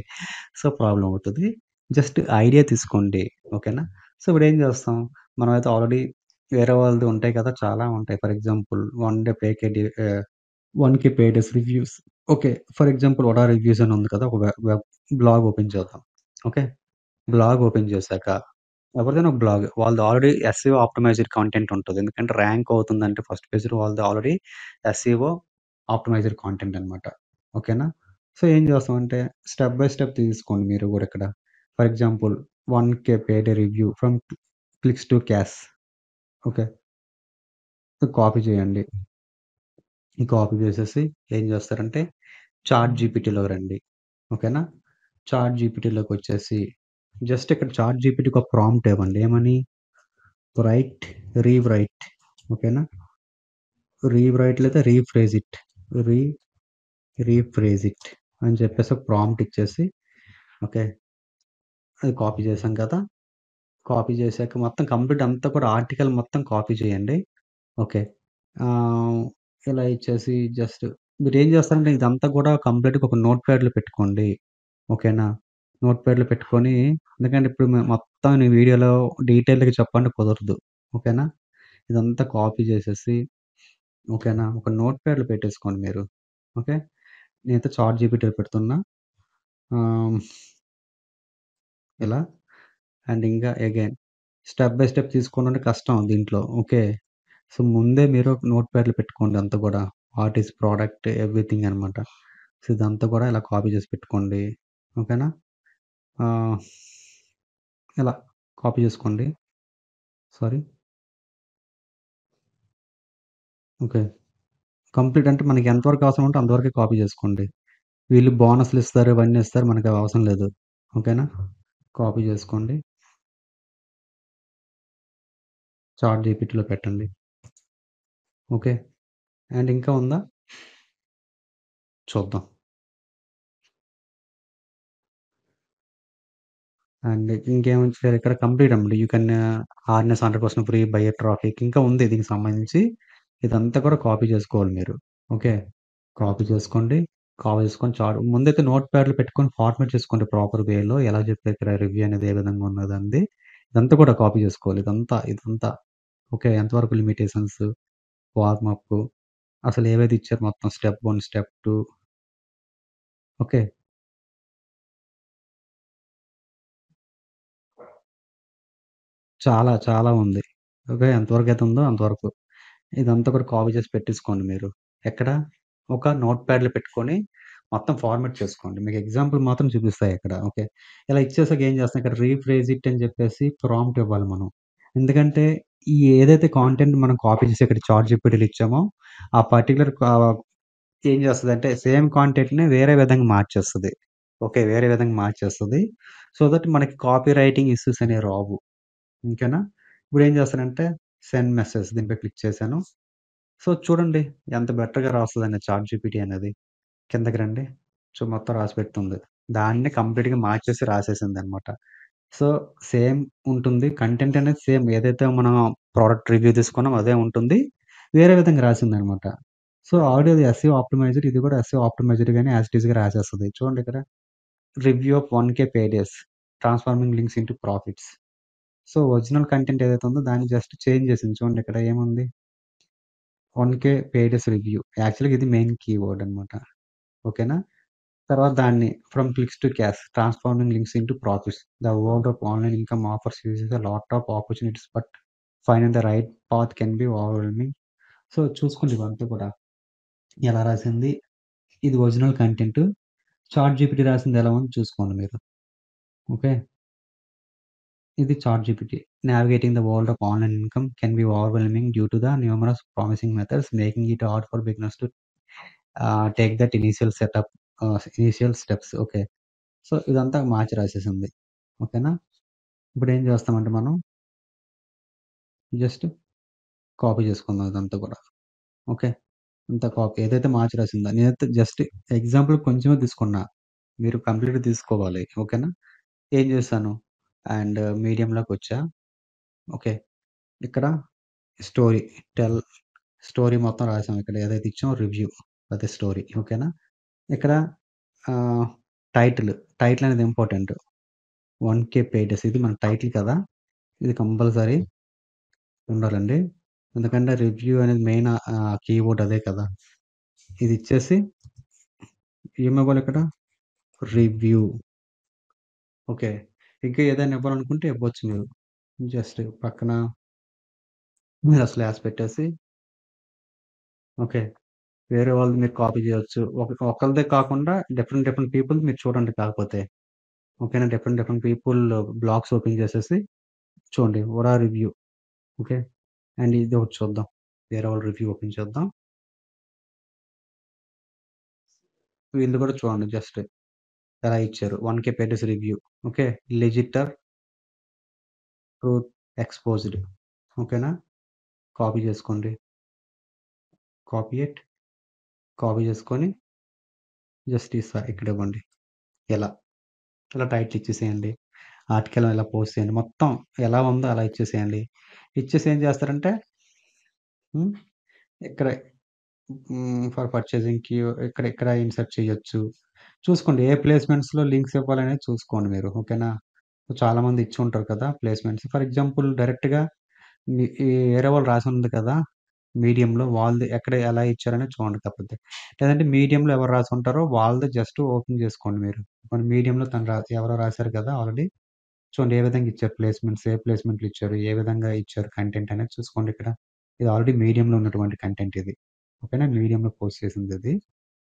S1: సో, ప్రాబ్లమ్ అవుతది. జస్ట్ ఐడియా తీసుకోండి. ఓకేనా. సో, ఇప్పుడేం చేస్తాం, మనమైతే ఆల్రెడీ వేరే వాళ్ళది ఉంటాయి కదా! చాలా ఉంటాయి. For example 1K paid days reviews. Okay. For example 'vada reviews' అని ఉంది కదా! ఒక వెబ్ బ్లాగ్ ఓపెన్ చేద్దాం. ఓకే. బ్లాగ్ ఓపెన్ చేశాక ఎవరిదైనా ఒక బ్లాగ్ వాళ్ళది ఆల్రెడీ ఎస్‌ఈఓ ఆప్టిమైజ్డ్ కంటెంట్ ఉంటది. ఎందుకంటే ర్యాంక్ అవుతుందంటే ఫస్ట్ పేజ్‌లో వాళ్ళది ఆల్రెడీ ఎస్‌ఈఓ ఆప్టిమైజ్డ్ కంటెంట్ అనమాట. ఓకేనా? సో, ఏం చేస్తామంటే స్టెప్ బై స్టెప్ తీసుకోండి మీరు గూడా ఇక్కడ. For example 1K paid review from clicks to cash. Okay. Copy చేయండి. ఈ కాపీ చేసేసి ఏం చేస్తారంటే చాట్ జీపీటీలో రండి. ఓకేనా? చాట్ జీపీటీలోకొచ్చేసి జస్ట్ ఇక్కడ చాట్ జీపీటీకి ఒక ప్రాంప్ట్ ఇవ్వండి. ఏమని? Right, rewrite. ఓకేనా? రీరైట్ లేదా rephrase it. Re rephrase it అని చెప్పేసి ఒక ప్రాంప్ట్ ఇచ్చేసి ఓకే. అది కాపీ చేసాం కదా! కాపీ చేసాక మొత్తం కంప్లీట్ అంతా కూడా ఆర్టికల్ మొత్తం కాపీ చేయండి. ఓకే. ఆహ్, ఇలా ఇచ్చేసి జస్ట్ మీరేం చేస్తారంటే ఇదంతా కూడా కంప్లీట్‌గా ఒక నోట్‌ప్యాడ్‌లో పెట్టుకోండి. ఓకేనా? నోట్‌ప్యాడ్‌లో పెట్టుకొని ఎందుకంటే ఇప్పుడు మొత్తం నీ వీడియోలో డీటెయిల్డ్‌గా చెప్పంటే కుదరదు. ఓకేనా? ఇదంతా కాపీ చేసేసి ఓకేనా? ఒక నోట్‌ప్యాడ్‌లో పెట్టేసుకోండి మీరు. ఓకే. నేనైతే చాట్ జీపీటీలో పెడుతున్నా. ఆహ్, ఇలా అండ్ ఇంకా అగైన్ స్టెప్ బై స్టెప్ తీసుకుంటుంటే కష్టం దీంట్లో. ఓకే. సో, ముందే మీరు ఒక నోట్‌ప్యాడ్‌లో పెట్టుకోండి అంతా కూడా. వాట్ ఈస్ ప్రొడక్ట్ ఎవ్రీథింగ్ అనమాట. సో, ఇదంతా కూడా ఇలా కాపీ చేసి పెట్టుకోండి. ఓకేనా? ఆహ్, ఇలా కాపీ చేసుకోండి. సారీ. ఓకే. కంప్లీట్ అంటే మనకి ఎంత వరకు అవసరం ఉంటే అంతవరకే కాపీ చేసుకోండి. వీళ్ళు బోనస్‌లు ఇస్తారు, ఇవన్నీ ఇస్తారు మనకవి అవసరం లేదు. ఓకేనా? కాపీ చేసుకోండి. చాట్ జీపీటీలో పెట్టండి. ఓకే. అండ్ ఇంకా ఉందా? చూద్దాం. అండ్ ఇంకేమని చేయాలి ఇక్కడ కంప్లీట్ అన్నమాట. You can harness 100% free buy traffic ఇంకా ఉంది దీనికి సంబంధించి. ఇదంతా కూడా కాపీ చేసుకోవాలి మీరు. ఓకే. కాపీ చేసుకోండి. కాపీ చేసుకొని ముందైతే నోట్‌ప్యాడ్‌లో పెట్టుకొని ఫార్మాట్ చేసుకోండి ప్రాపర్ వేలో. ఎలా చెప్పారు ఇక్కడ రివ్యూ అనేది ఏ విధంగా ఉన్నదండి. ఇదంతా కూడా కాపీ చేసుకోవాలి. ఇదంతా ఓకే. ఎంతవరకు లిమిటేషన్స్, వార్మప్ అసలు ఏవైతే ఇచ్చారో మొత్తం స్టెప్ 1, స్టెప్ 2 ఓకే. చాలా ఉంది. ఓకే. ఎంతవరకైతే ఉందో అంతవరకు. ఇదంతా కూడా కాపీ చేసి పెట్టేసుకోండి మీరు. ఎక్కడ? ఒక నోట్‌ప్యాడ్‌లో పెట్టుకొని మొత్తం ఫార్మాట్ చేసుకోండి. మీకు ఎగ్జాంపుల్ మాత్రం చూపిస్తా ఇక్కడ. ఓకే. ఇలా ఇచ్చేసాక ఏం చేస్తాం ఇక్కడ రీఫ్రేజ్ ఇట్ అని చెప్పేసి ప్రాంప్ట్ ఇవ్వాలి మనం. ఎందుకంటే ఈ ఏదైతే కంటెంట్ మనం కాపీ చేసి ఇక్కడ చాట్ జీపీటీలో ఇచ్చామో ఆ పర్టిక్యులర్ ఏం చేస్తదంటే సేమ్ కంటెంట్‌ని వేరే విధంగా మార్చేస్తది. ఓకే. వేరే విధంగా మార్చేస్తది. సో దట్ మనకి కాపీ రైటింగ్ ఇష్యూస్ అనేవి రావు. ఓకేనా? ఇప్పుడేం చేస్తానంటే సెండ్ మెసేజ్ దీనిపై క్లిక్ చేశాను. సో, చూడండి ఎంత బెటర్‌గా రాస్తదని చాట్ జీపీటీ అనేది. కిందకి రండి. సో, మొత్తం రాసి పెడుతుంది. దాన్నే కంప్లీట్‌గా మార్చేసి రాసేసిందనమాట. సో, సేమ్ ఉంటుంది. కంటెంట్ అనేది సేమ్ ఏదైతే మనం ప్రొడక్ట్ రివ్యూ తీసుకున్నామో అదే ఉంటుంది. వేరే విధంగా రాసిందనమాట. సో, ఆల్రెడీ అది ఎస్‌ఈఓ ఆప్టిమైజ్డ్ ఇది కూడా ఎస్‌ఈఓ ఆప్టిమైజ్డ్ గాని యాస్ ఇట్ ఈస్‌గా రాసేస్తది. చూడండి ఇక్కడ review of 1K pages transforming links into profits. So, original content ఏదైతే ఉందో దాన్ని జస్ట్ చేంజ్ చేసింది. చూడండి ఇక్కడ ఏముంది 1K పేజెస్ రివ్యూ. యాక్చువల్‌గా ఇది మెయిన్ కీవర్డ్ అనమాట. ఓకేనా? తర్వాత దాన్ని from clicks to cash transforming links into profits. The world of online income offers uses a lot of opportunities but finding the right path can be overwhelming. So, చూసుకోండి ఇవంతా కూడా. ఎలా రాసింది? ఇది ఒరిజినల్ కంటెంట్. చాట్ జీపీటీ రాసింది ఎలా ఉందో చూసుకోండి మీరు. ఓకే. ఇది ChatGPT. Navigating the world of online income can be overwhelming due to the numerous promising methods making it hard for beginners to take that initial steps. Okay. So, ఇదంతా మార్చి రాసేసింది. ఓకేనా? ఇప్పుడేం చేస్తామంటే మనం జస్ట్ కాపీ చేసుకుందాం ఇదంతా కూడా. Okay. అంతా కాపీ ఏదైతే మార్చి రాసిందో నేనైతే జస్ట్ ఎగ్జాంపుల్ కొంచెమే తీసుకున్నా. మీరు కంప్లీట్‌గా తీసుకోవాలి. ఓకేనా? ఏం చేశాను అండ్ మీడియంలోకొచ్చా. ఓకే. ఇక్కడ స్టోరీ టెల్ స్టోరీ మొత్తం రాసాం. ఇక్కడ ఏదైతే ఇచ్చామో రివ్యూ అదే స్టోరీ. ఓకేనా? ఇక్కడ ఆహ్, టైటిల్, టైటిల్ అనేది ఇంపార్టెంట్. 1,000 పేజెస్ ఇది మన టైటిల్ కదా! ఇది కంపల్సరీ ఉండాలండి. ఎందుకంటే రివ్యూ అనేది మెయిన్ కీవర్డ్ అదే కదా! ఇది ఇచ్చేసి ఏమివ్వాలి ఇక్కడ రివ్యూ. ఓకే. ఇంకా ఏదైనా ఇవ్వాలనుకుంటే ఇవ్వచ్చు మీరు. జస్ట్ పక్కన మీరు స్లాష్ పెట్టేసి ఓకే. వేరే వాళ్ళది మీరు కాపీ చేయొచ్చు. ఒకళ్ళదే కాకుండా డిఫరెంట్ డిఫరెంట్ పీపుల్ మీరు చూడండి కాకపోతే. ఓకేనా? Different different people blogs open చేసేసి చూడండి. వోరా రివ్యూ. ఓకే. అండ్ ఇదొకటి చూద్దాం. వేరే వాళ్ళ రివ్యూ ఓపెన్ చేద్దాం. వీళ్ళది కూడా చూడండి జస్ట్ ఎలా ఇచ్చారు. 1,000 pages review. Okay. Legit or truth exposed. ఓకేనా? కాపీ చేసుకోండి. Copy it. కాపీ చేసుకొని జస్ట్ ఇక్కడివ్వండి. ఇలా. ఇలా టైటిల్ ఇచ్చేసేయండి. ఆర్టికల్ ఇలా పోస్ట్ చేయండి. మొత్తం ఎలా ఉందో అలా ఇచ్చేసేయండి. ఇచ్చేసి ఏం చేస్తారంటే హ్మ్. ఇక్కడ ఫర్ పర్చేసింగ్‌కి ఇక్కడ ఇక్కడ ఇన్సర్ట్ చేయొచ్చు. చూసుకోండి ఏ ప్లేస్‌మెంట్స్‌లో లింక్స్ ఇవ్వాలనేది చూసుకోండి మీరు. ఓకేనా? చాలామంది ఇచ్చుంటారు కదా! ప్లేస్‌మెంట్స్. ఫర్ ఎగ్జాంపుల్ డైరెక్ట్‌గా ఈ వేరే వాళ్ళు రాసుంది కదా! మీడియంలో వాళ్ళది ఎక్కడ ఎలా ఇచ్చారనేది చూడండి కాకపోతే. లేదంటే మీడియంలో ఎవరు రాసుంటారో వాళ్ళది జస్ట్ ఓపెన్ చేసుకోండి మీరు. మన మీడియంలో తను ఎవరో రాసారు కదా! ఆల్రెడీ. చూడండి ఏ విధంగా ఇచ్చారు ప్లేస్‌మెంట్స్, ఏ ప్లేస్‌మెంట్‌లు ఇచ్చారు, ఏ విధంగా ఇచ్చారు కంటెంట్ అనేది చూసుకోండి ఇక్కడ. ఇది ఆల్రెడీ మీడియంలో ఉన్నటువంటి కంటెంట్ ఇది. ఓకేనా? మీడియంలో పోస్ట్ చేసిందిది.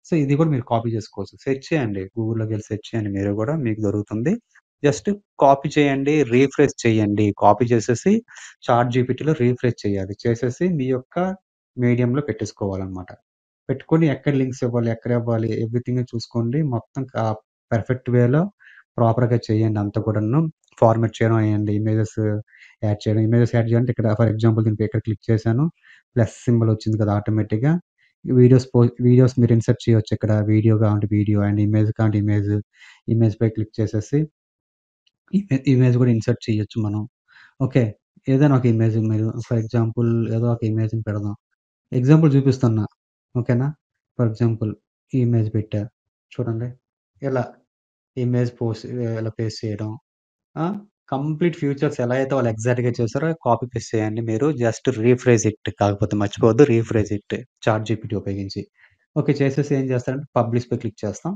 S1: సో, ఇది కూడా మీరు కాపీ చేసుకోవచ్చు. సెర్చ్ చేయండి. గూగుల్‌లోకెళ్ళి సెర్చ్ చేయండి మీరు గూడా మీకు దొరుకుతుంది. జస్ట్ కాపీ చేయండి, రీఫ్రెష్ చేయండి. కాపీ చేసేసి చాట్‌జీపీటీలో రీఫ్రెష్ చేయాలి. చేసేసి మీ యొక్క మీడియంలో పెట్టేసుకోవాలనమాట. పెట్టుకొని ఎక్కడ లింక్స్ ఇవ్వాలి, ఎక్కడ ఇవ్వాలి ఎవ్రీథింగ్ చూసుకోండి. మొత్తం పర్ఫెక్ట్ వేలో ప్రాపర్‌గా చేయండి అంతా కూడాను. ఫార్మాట్ చేయడం అయ్యండి. ఇమేజెస్ యాడ్ చేయడం. ఇమేజెస్ యాడ్ చేయాలంటే ఇక్కడ ఫర్ ఎగ్జాంపుల్ దీని ఇక్కడ క్లిక్ చేశాను. ప్లస్ సింబల్ వచ్చింది కదా! ఆటోమేటిక్‌గా. వీడియోస్ మీరు ఇన్సర్ట్ చేయొచ్చు ఇక్కడ. వీడియో కావాలంటే వీడియో అండ్ ఇమేజ్ కావాలంటే ఇమేజ్. ఇమేజ్‌పై క్లిక్ చేసేసి ఇమేజ్ కూడా ఇన్సర్ట్ చేయొచ్చు మనం. ఓకే. ఏదైనా ఒక ఇమేజ్ మీరు ఫర్ ఎగ్జాంపుల్ ఏదో ఒక ఇమేజ్‌ని పెడదాం. ఎగ్జాంపుల్ చూపిస్తున్నా. ఓకేనా? ఫర్ ఎగ్జాంపుల్ ఈ ఇమేజ్ పెట్టా. చూడండి. ఇలా ఇమేజ్ ఇలా పేస్ట్ చేయడం. ఆ! కంప్లీట్ ఫ్యూచర్స్ ఎలా అయితే వాళ్ళు ఎగ్జాక్ట్‌గా చేసారో కాపీ పేస్ట్ చేయండి మీరు. జస్ట్ రీఫ్రేజ్ ఇట్ కాకపోతే మర్చిపోవద్దు రీఫ్రేజ్ ఇట్ చాట్‌జీపీటీ ఉపయోగించి. ఓకే. చేసేసి ఏం చేస్తారంటే పబ్లిష్‌పై క్లిక్ చేస్తాం.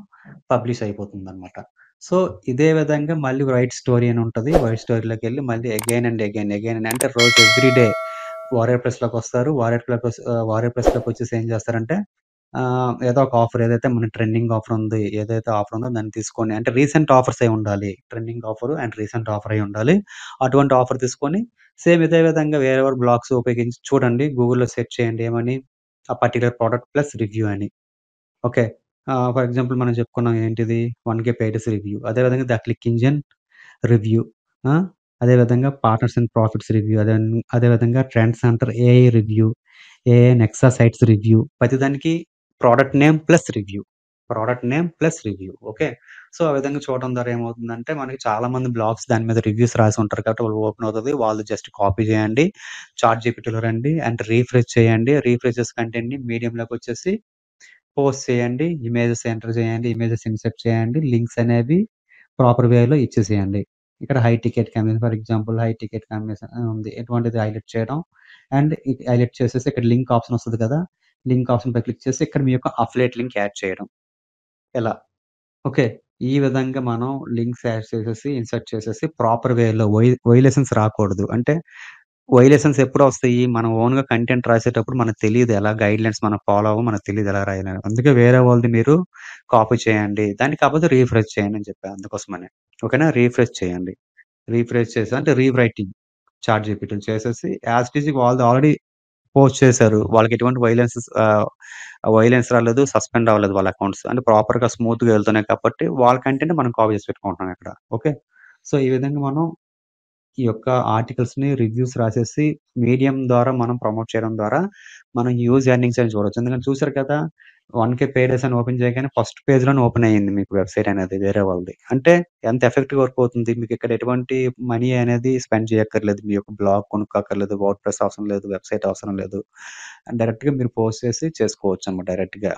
S1: పబ్లిష్ అయిపోతుందనమాట. సో, ఇదే విధంగా మళ్ళీ రైట్ స్టోరీ అని ఉంటది. రైట్ స్టోరీలోకెళ్ళి మళ్ళీ అగైన్ అండ్ అగైన్, అగైన్ అంటే రోజు ఎవ్రీ డే వారియర్ ప్లస్‌లోకొస్తారు. వారియర్ ప్లస్‌లోకొచ్చేసి ఏం చేస్తారంటే ఏదో ఒక ఆఫర్ ఏదైతే మన ట్రెండింగ్ ఆఫర్ ఉంది. ఏదైతే ఆఫర్ ఉందో దాన్ని తీసుకొని అంటే రీసెంట్ ఆఫర్స్ అయి ఉండాలి. Trending offer and recent offer అయి ఉండాలి. అటువంటి ఆఫర్ తీసుకొని సేమ్ ఇదే విధంగా వేరెవర్ బ్లాగ్స్ ఉపయోగించి చూడండి. గూగుల్‌లో సెర్చ్ చేయండి ఏమని? ఆ పర్టిక్యులర్ ప్రొడక్ట్ ప్లస్ రివ్యూ అని. ఓకే. ఫర్ ఎగ్జాంపుల్ మనం చెప్పుకున్నాం ఏంటిది 1,000 పేజెస్ రివ్యూ. అదే విధంగా ద క్లిక్ ఇంజిన్ రివ్యూ. ఆ! అదే విధంగా పార్ట్నర్స్ అండ్ ప్రాఫిట్స్ రివ్యూ. అదే విధంగా trend center AI review. AI nexa sites review. ప్రతిదానికి product name plus review. Product name plus review. Okay. So, ఆ విధంగా చూడడం ద్వారా ఏమవుతుందంటే మనకి చాలా మంది బ్లాగ్స్ దాని మీద రివ్యూస్ రాసి ఉంటారు కాబట్టి వాళ్ళు ఓపెన్ అవుతది. వాళ్ళు జస్ట్ కాపీ చేయండి. చాట్‌జీపీటీలో రండి అండ్ రీఫ్రెష్ చేయండి. రీఫ్రెష్ చేసి కంటెంట్‌ని మీడియంలోకొచ్చేసి పోస్ట్ చేయండి. ఇమేజెస్ ఎంటర్ చేయండి. ఇమేజెస్ ఇన్సర్ట్ చేయండి. లింక్స్ అనేవి ప్రాపర్ వేలో ఇచ్చేసేయండి. ఇక్కడ high ticket combination for example high ticket combination ఉంది. ఎటువంటిది హైలైట్ చేయడం అండ్ హైలైట్ చేసేసి ఇక్కడ లింక్ ఆప్షన్ వస్తది కదా! లింక్ ఆప్షన్‌పై క్లిక్ చేసి ఇక్కడ మీ యొక్క అఫిలియేట్ లింక్ యాడ్ చేయడం. ఇలా. ఓకే. ఈ విధంగా మనం లింక్స్ యాడ్ చేసేసి, ఇన్సర్ట్ చేసేసి ప్రాపర్ వేలో వొయిలేషన్స్ రాకూడదు. అంటే వొయిలేషన్స్ ఎప్పుడొస్తాయి? మనం ఓన్‌గా కంటెంట్ రాసేటప్పుడు మనకు తెలీదు. ఎలా గైడ్‌లైన్స్ మనం ఫాలో అవ్వము. మనకు తెలీదు ఎలా రాయాలని. అందుకే వేరే వాళ్ళది మీరు కాపీ చేయండి. దాన్ని కాకపోతే రీఫ్రెష్ చేయండి అని చెప్పా అందుకోసమనే. ఓకేనా? రీఫ్రెష్ చేయండి. రీఫ్రెష్ చేసి అంటే రీరైటింగ్ చాట్‌జీపీటీలో చేసేసి యాజ్ ఇట్ ఈజ్ వాళ్ళది ఆల్రెడీ పోస్ట్ చేశారు. వాళ్ళకి ఎటువంటి వయలెన్స్ రాలేదు. సస్పెండ్ అవ్వలేదు వాళ్ళ అకౌంట్స్. అంటే ప్రాపర్‌గా స్మూత్‌గా వెళ్తున్నాయి కాబట్టి వాళ్ళ కంటెంట్ మనం కాపీ చేసి పెట్టుకుంటున్నాం ఇక్కడ. ఓకే. సో, ఈ విధంగా మనం ఈ యొక్క ఆర్టికల్స్‌ని రివ్యూస్ రాసేసి మీడియం ద్వారా మనం ప్రమోట్ చేయడం ద్వారా మనం హ్యూజ్ ఎర్నింగ్స్ అని చూడొచ్చు. ఎందుకంటే చూసారు కదా! 1,000 పేడెస్ అని ఓపెన్ చేయగానే ఫస్ట్ పేజ్‌లోనే ఓపెన్ అయ్యింది మీకు వెబ్‌సైట్ అనేది వేరే వాళ్ళది. అంటే ఎంత ఎఫెక్టివ్‌గా వర్క్ అవుతుంది. మీకిక్కడ ఎటువంటి మనీ అనేది స్పెండ్ చేయక్కర్లేదు. మీ యొక్క బ్లాగ్ కొనుక్కోక్కర్లేదు. వర్డ్‌ప్రెస్ అవసరం లేదు. వెబ్‌సైట్ అవసరం లేదు. డైరెక్ట్‌గా మీరు పోస్ట్ చేసి చేసుకోవచ్చన్నమాట డైరెక్ట్‌గా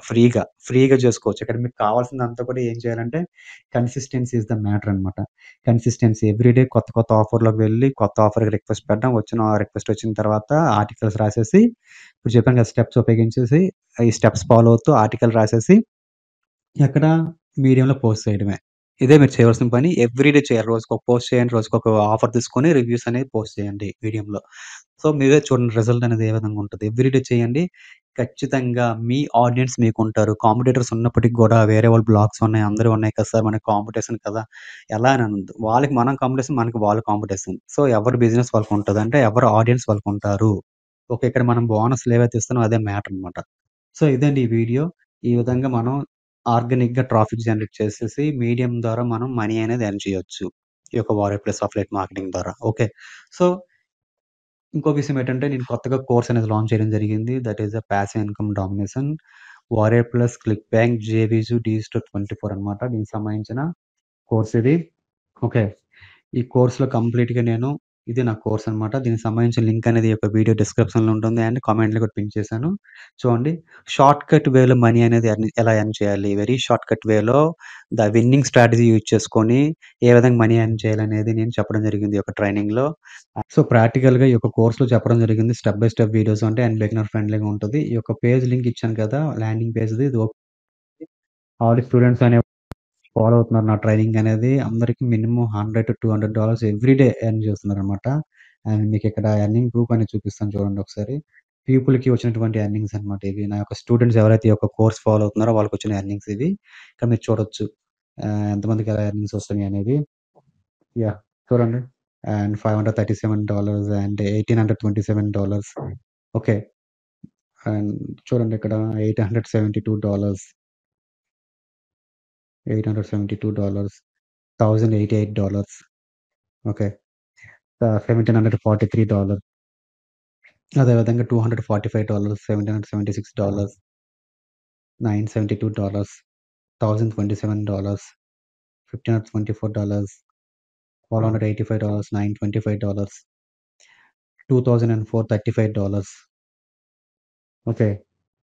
S1: ఫ్రీగా చేసుకోవచ్చు. ఇక్కడ మీకు కావాల్సిందంతా కూడా ఏం చేయాలంటే కన్సిస్టెన్సీ ఈస్ ద మ్యాటర్ అన్నమాట. కన్సిస్టెన్సీ ఎవ్రీడే కొత్త ఆఫర్‌లోకి వెళ్లి కొత్త ఆఫర్‌కి రిక్వెస్ట్ పెట్టడం. రిక్వెస్ట్ వచ్చిన తర్వాత ఆర్టికల్స్ రాసేసి ఇప్పుడు చెప్పాను కదా! స్టెప్స్ ఉపయోగించేసి ఈ స్టెప్స్ ఫాలో అవుతూ ఆర్టికల్ రాసేసి ఎక్కడ మీడియంలో పోస్ట్ చేయడమే. ఇదే మీరు చేయవలసిన పని. ఎవ్రీడే చేయాలి. రోజుకొక పోస్ట్ చేయండి. రోజుకొక ఆఫర్ తీసుకొని రివ్యూస్ అనేది పోస్ట్ చేయండి మీడియంలో. సో, మీరే చూడండి రిజల్ట్ అనేది ఏ విధంగా ఉంటది. ఎవ్రీడే చేయండి. ఖచ్చితంగా మీ ఆడియన్స్ మీకుంటారు. కాంపిటీటర్స్ ఉన్నప్పటికి గూడా వేరే వాళ్ళ బ్లాగ్స్ ఉన్నాయి. అందరివి ఉన్నాయి కదా సార్! మనకి కాంపిటీషన్ కదా! ఎలా అని అనొద్దు. వాళ్ళకి మనం కాంపిటీషన్, మనకి వాళ్ళు కాంపిటీషన్. సో, ఎవరి బిజినెస్ వాళ్ళకుంటది. అంటే ఎవరి ఆడియన్స్ వాళ్ళకుంటారు. ఓకే. ఇక్కడ మనం బోనస్‌లు ఏవైతే ఇస్తున్నామో అదే మ్యాటర్ అన్నమాట. సో, ఇదండి ఈ వీడియో. ఈ విధంగా మనం ఆర్గానిక్‌గా ట్రాఫిక్ జనరేట్ చేసేసి మీడియం ద్వారా మనం మనీ అనేది ఎర్న్ చేయొచ్చు. ఈ యొక్క వారియర్ ప్లస్ అఫిలియేట్ మార్కెటింగ్ ద్వారా. ఓకే. సో, ఇంకో విషయం ఏంటంటే నేను కొత్తగా కోర్స్ అనేది లాంచ్ చేయడం జరిగింది. That is a passive income domination. Warrior plus, click bank, జేవిజు, డిజిటల్ 24 అన్నమాట. దీనికి సంబంధించిన కోర్స్ ఇది. ఓకే. ఈ కోర్స్‌లో కంప్లీట్‌గా నేను ఇది నా కోర్స్ అన్నమాట. దీనికి సంబంధించిన లింక్ అనేది ఈ యొక్క వీడియో డిస్క్రిప్షన్‌లో ఉంటుంది. అండ్ కామెంట్‌లో కూడా పిన్ చేశాను. చూడండి. షార్ట్‌కట్ వేలో మనీ అనేది ఎలా ఎర్న్ చేయాలి? వెరీ షార్ట్‌కట్ వేలో విన్నింగ్ స్ట్రాటజీ యూజ్ చేసుకొని ఏ విధంగా మనీ ఎర్న్ చేయాలనేది నేను చెప్పడం జరిగింది ఈ యొక్క ట్రైనింగ్‌లో. సో, ప్రాక్టికల్‌గా ఈ యొక్క కోర్స్‌లో చెప్పడం జరిగింది. స్టెప్ బై స్టెప్ వీడియోస్ ఉంటాయి అండ్ బిగినర్ ఫ్రెండ్లీగా ఉంటది. ఈ యొక్క పేజ్ లింక్ ఇచ్చాను కదా! ల్యాండింగ్ పేజ్‌ది ఇది ఓపెన్ ఆల్రెడీ స్టూడెంట్స్ ఫాలో అవుతున్నారు నా ట్రైనింగ్ అనేది. అందరికి మినిమమ్ $100-200 ఎవ్రీ డే ఎర్న్ చేస్తున్నారనమాట. అండ్ మీకిక్కడ ఎర్నింగ్ ప్రూఫ్ అనేది చూపిస్తాను చూడండి ఒకసారి. పీపుల్‌కి వచ్చినటువంటి ఎర్నింగ్స్ అనమాట ఇవి. నా యొక్క స్టూడెంట్స్ ఎవరైతే ఈ యొక్క కోర్స్ ఫాలో అవుతున్నారో వాళ్ళకొచ్చిన ఎర్నింగ్స్ ఇవి. ఇక్కడ మీరు చూడొచ్చు. ఎంతమందికి ఎలా ఎర్నింగ్స్ వస్తున్నాయి అనేది. యాహ్! చూడండి. And $537 and $1,827 okay. అండ్ చూడండి ఇక్కడ $872, $1,088 ఓకే. 1,743 అదే విధంగా $245, $776, $972, $1,027, $1,524, $1,285, $925, $2,004.35 ఓకే.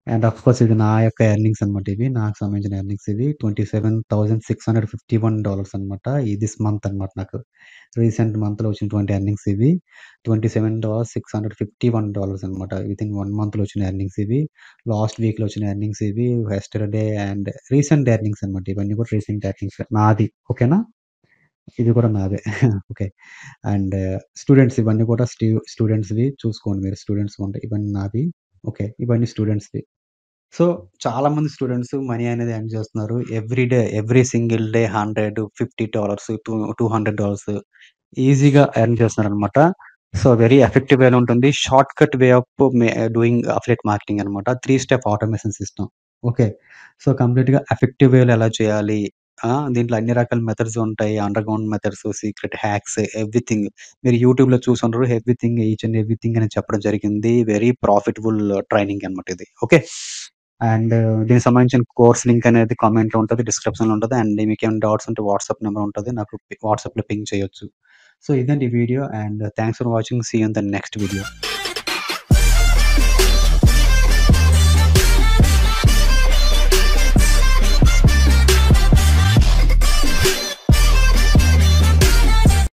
S1: అండ్ ఆఫ్‌కోర్స్ ఇది నా యొక్క ఎర్నింగ్స్ అనమాట ఇవి. నాకు సంబంధించిన ఎర్నింగ్స్ ఇవి. $27,651 అనమాట. దిస్ మంత్ అనమాట నాకు. రీసెంట్ మంత్‌లో వచ్చినటువంటి ఎర్నింగ్స్ ఇవి. $27,651 అనమాట. వితిన్ 1 మంత్‌లో వచ్చిన ఎర్నింగ్స్ ఇవి. లాస్ట్ వీక్‌లో వచ్చిన ఎర్నింగ్స్ ఇవి. యెస్టర్‌డే అండ్ రీసెంట్ ఎర్నింగ్స్ అనమాట. ఇవన్నీ కూడా రీసెంట్ ఎర్నింగ్స్ నాది. ఓకేనా? ఇది కూడా నాదే. ఓకే. అండ్ స్టూడెంట్స్ ఇవన్నీ కూడా స్టూడెంట్స్‌వి చూసుకోండి మీరు స్టూడెంట్స్ ఉంటాయి. ఇవన్నీ నావి. ఓకే. ఇవన్నీ స్టూడెంట్స్‌వి. సో, చాలామంది స్టూడెంట్స్ మనీ అనేది ఎర్న్ చేస్తున్నారు. ఎవ్రీ సింగిల్ డే 100, $50, $200 ఈజీగా ఎర్న్ చేస్తున్నారనమాట. సో, వెరీ ఎఫెక్టివ్ వేలో ఉంటుంది. Short cut way of doing affiliate marketing అనమాట. 3 step automation system. Okay. So, కంప్లీట్‌గా ఎఫెక్టివ్ వేలో ఎలా చేయాలి? దీంట్లో అన్ని రకాల మెథడ్స్ ఉంటాయి. Under ground methods, secret hacks everything. మీరు యూట్యూబ్‌లో చూసుండరు. ఈచ్ అండ్ ఎవ్రీథింగ్ అని చెప్పడం జరిగింది. వెరీ ప్రాఫిటబుల్ ట్రైనింగ్ అనమాట ఇది. ఓకే. అండ్ దీనికి సంబంధించిన కోర్స్ లింక్ అనేది కామెంట్‌లో ఉంటది. డిస్క్రిప్షన్‌లో ఉంటది. అండ్ మీకేమైనా డౌట్స్ ఉంటే వాట్సాప్ నంబర్ ఉంటది. నాకు వాట్సాప్‌లో పింగ్ చేయొచ్చు. సో, ఇదండి ఈ video and thanks for watching. See you in the next video.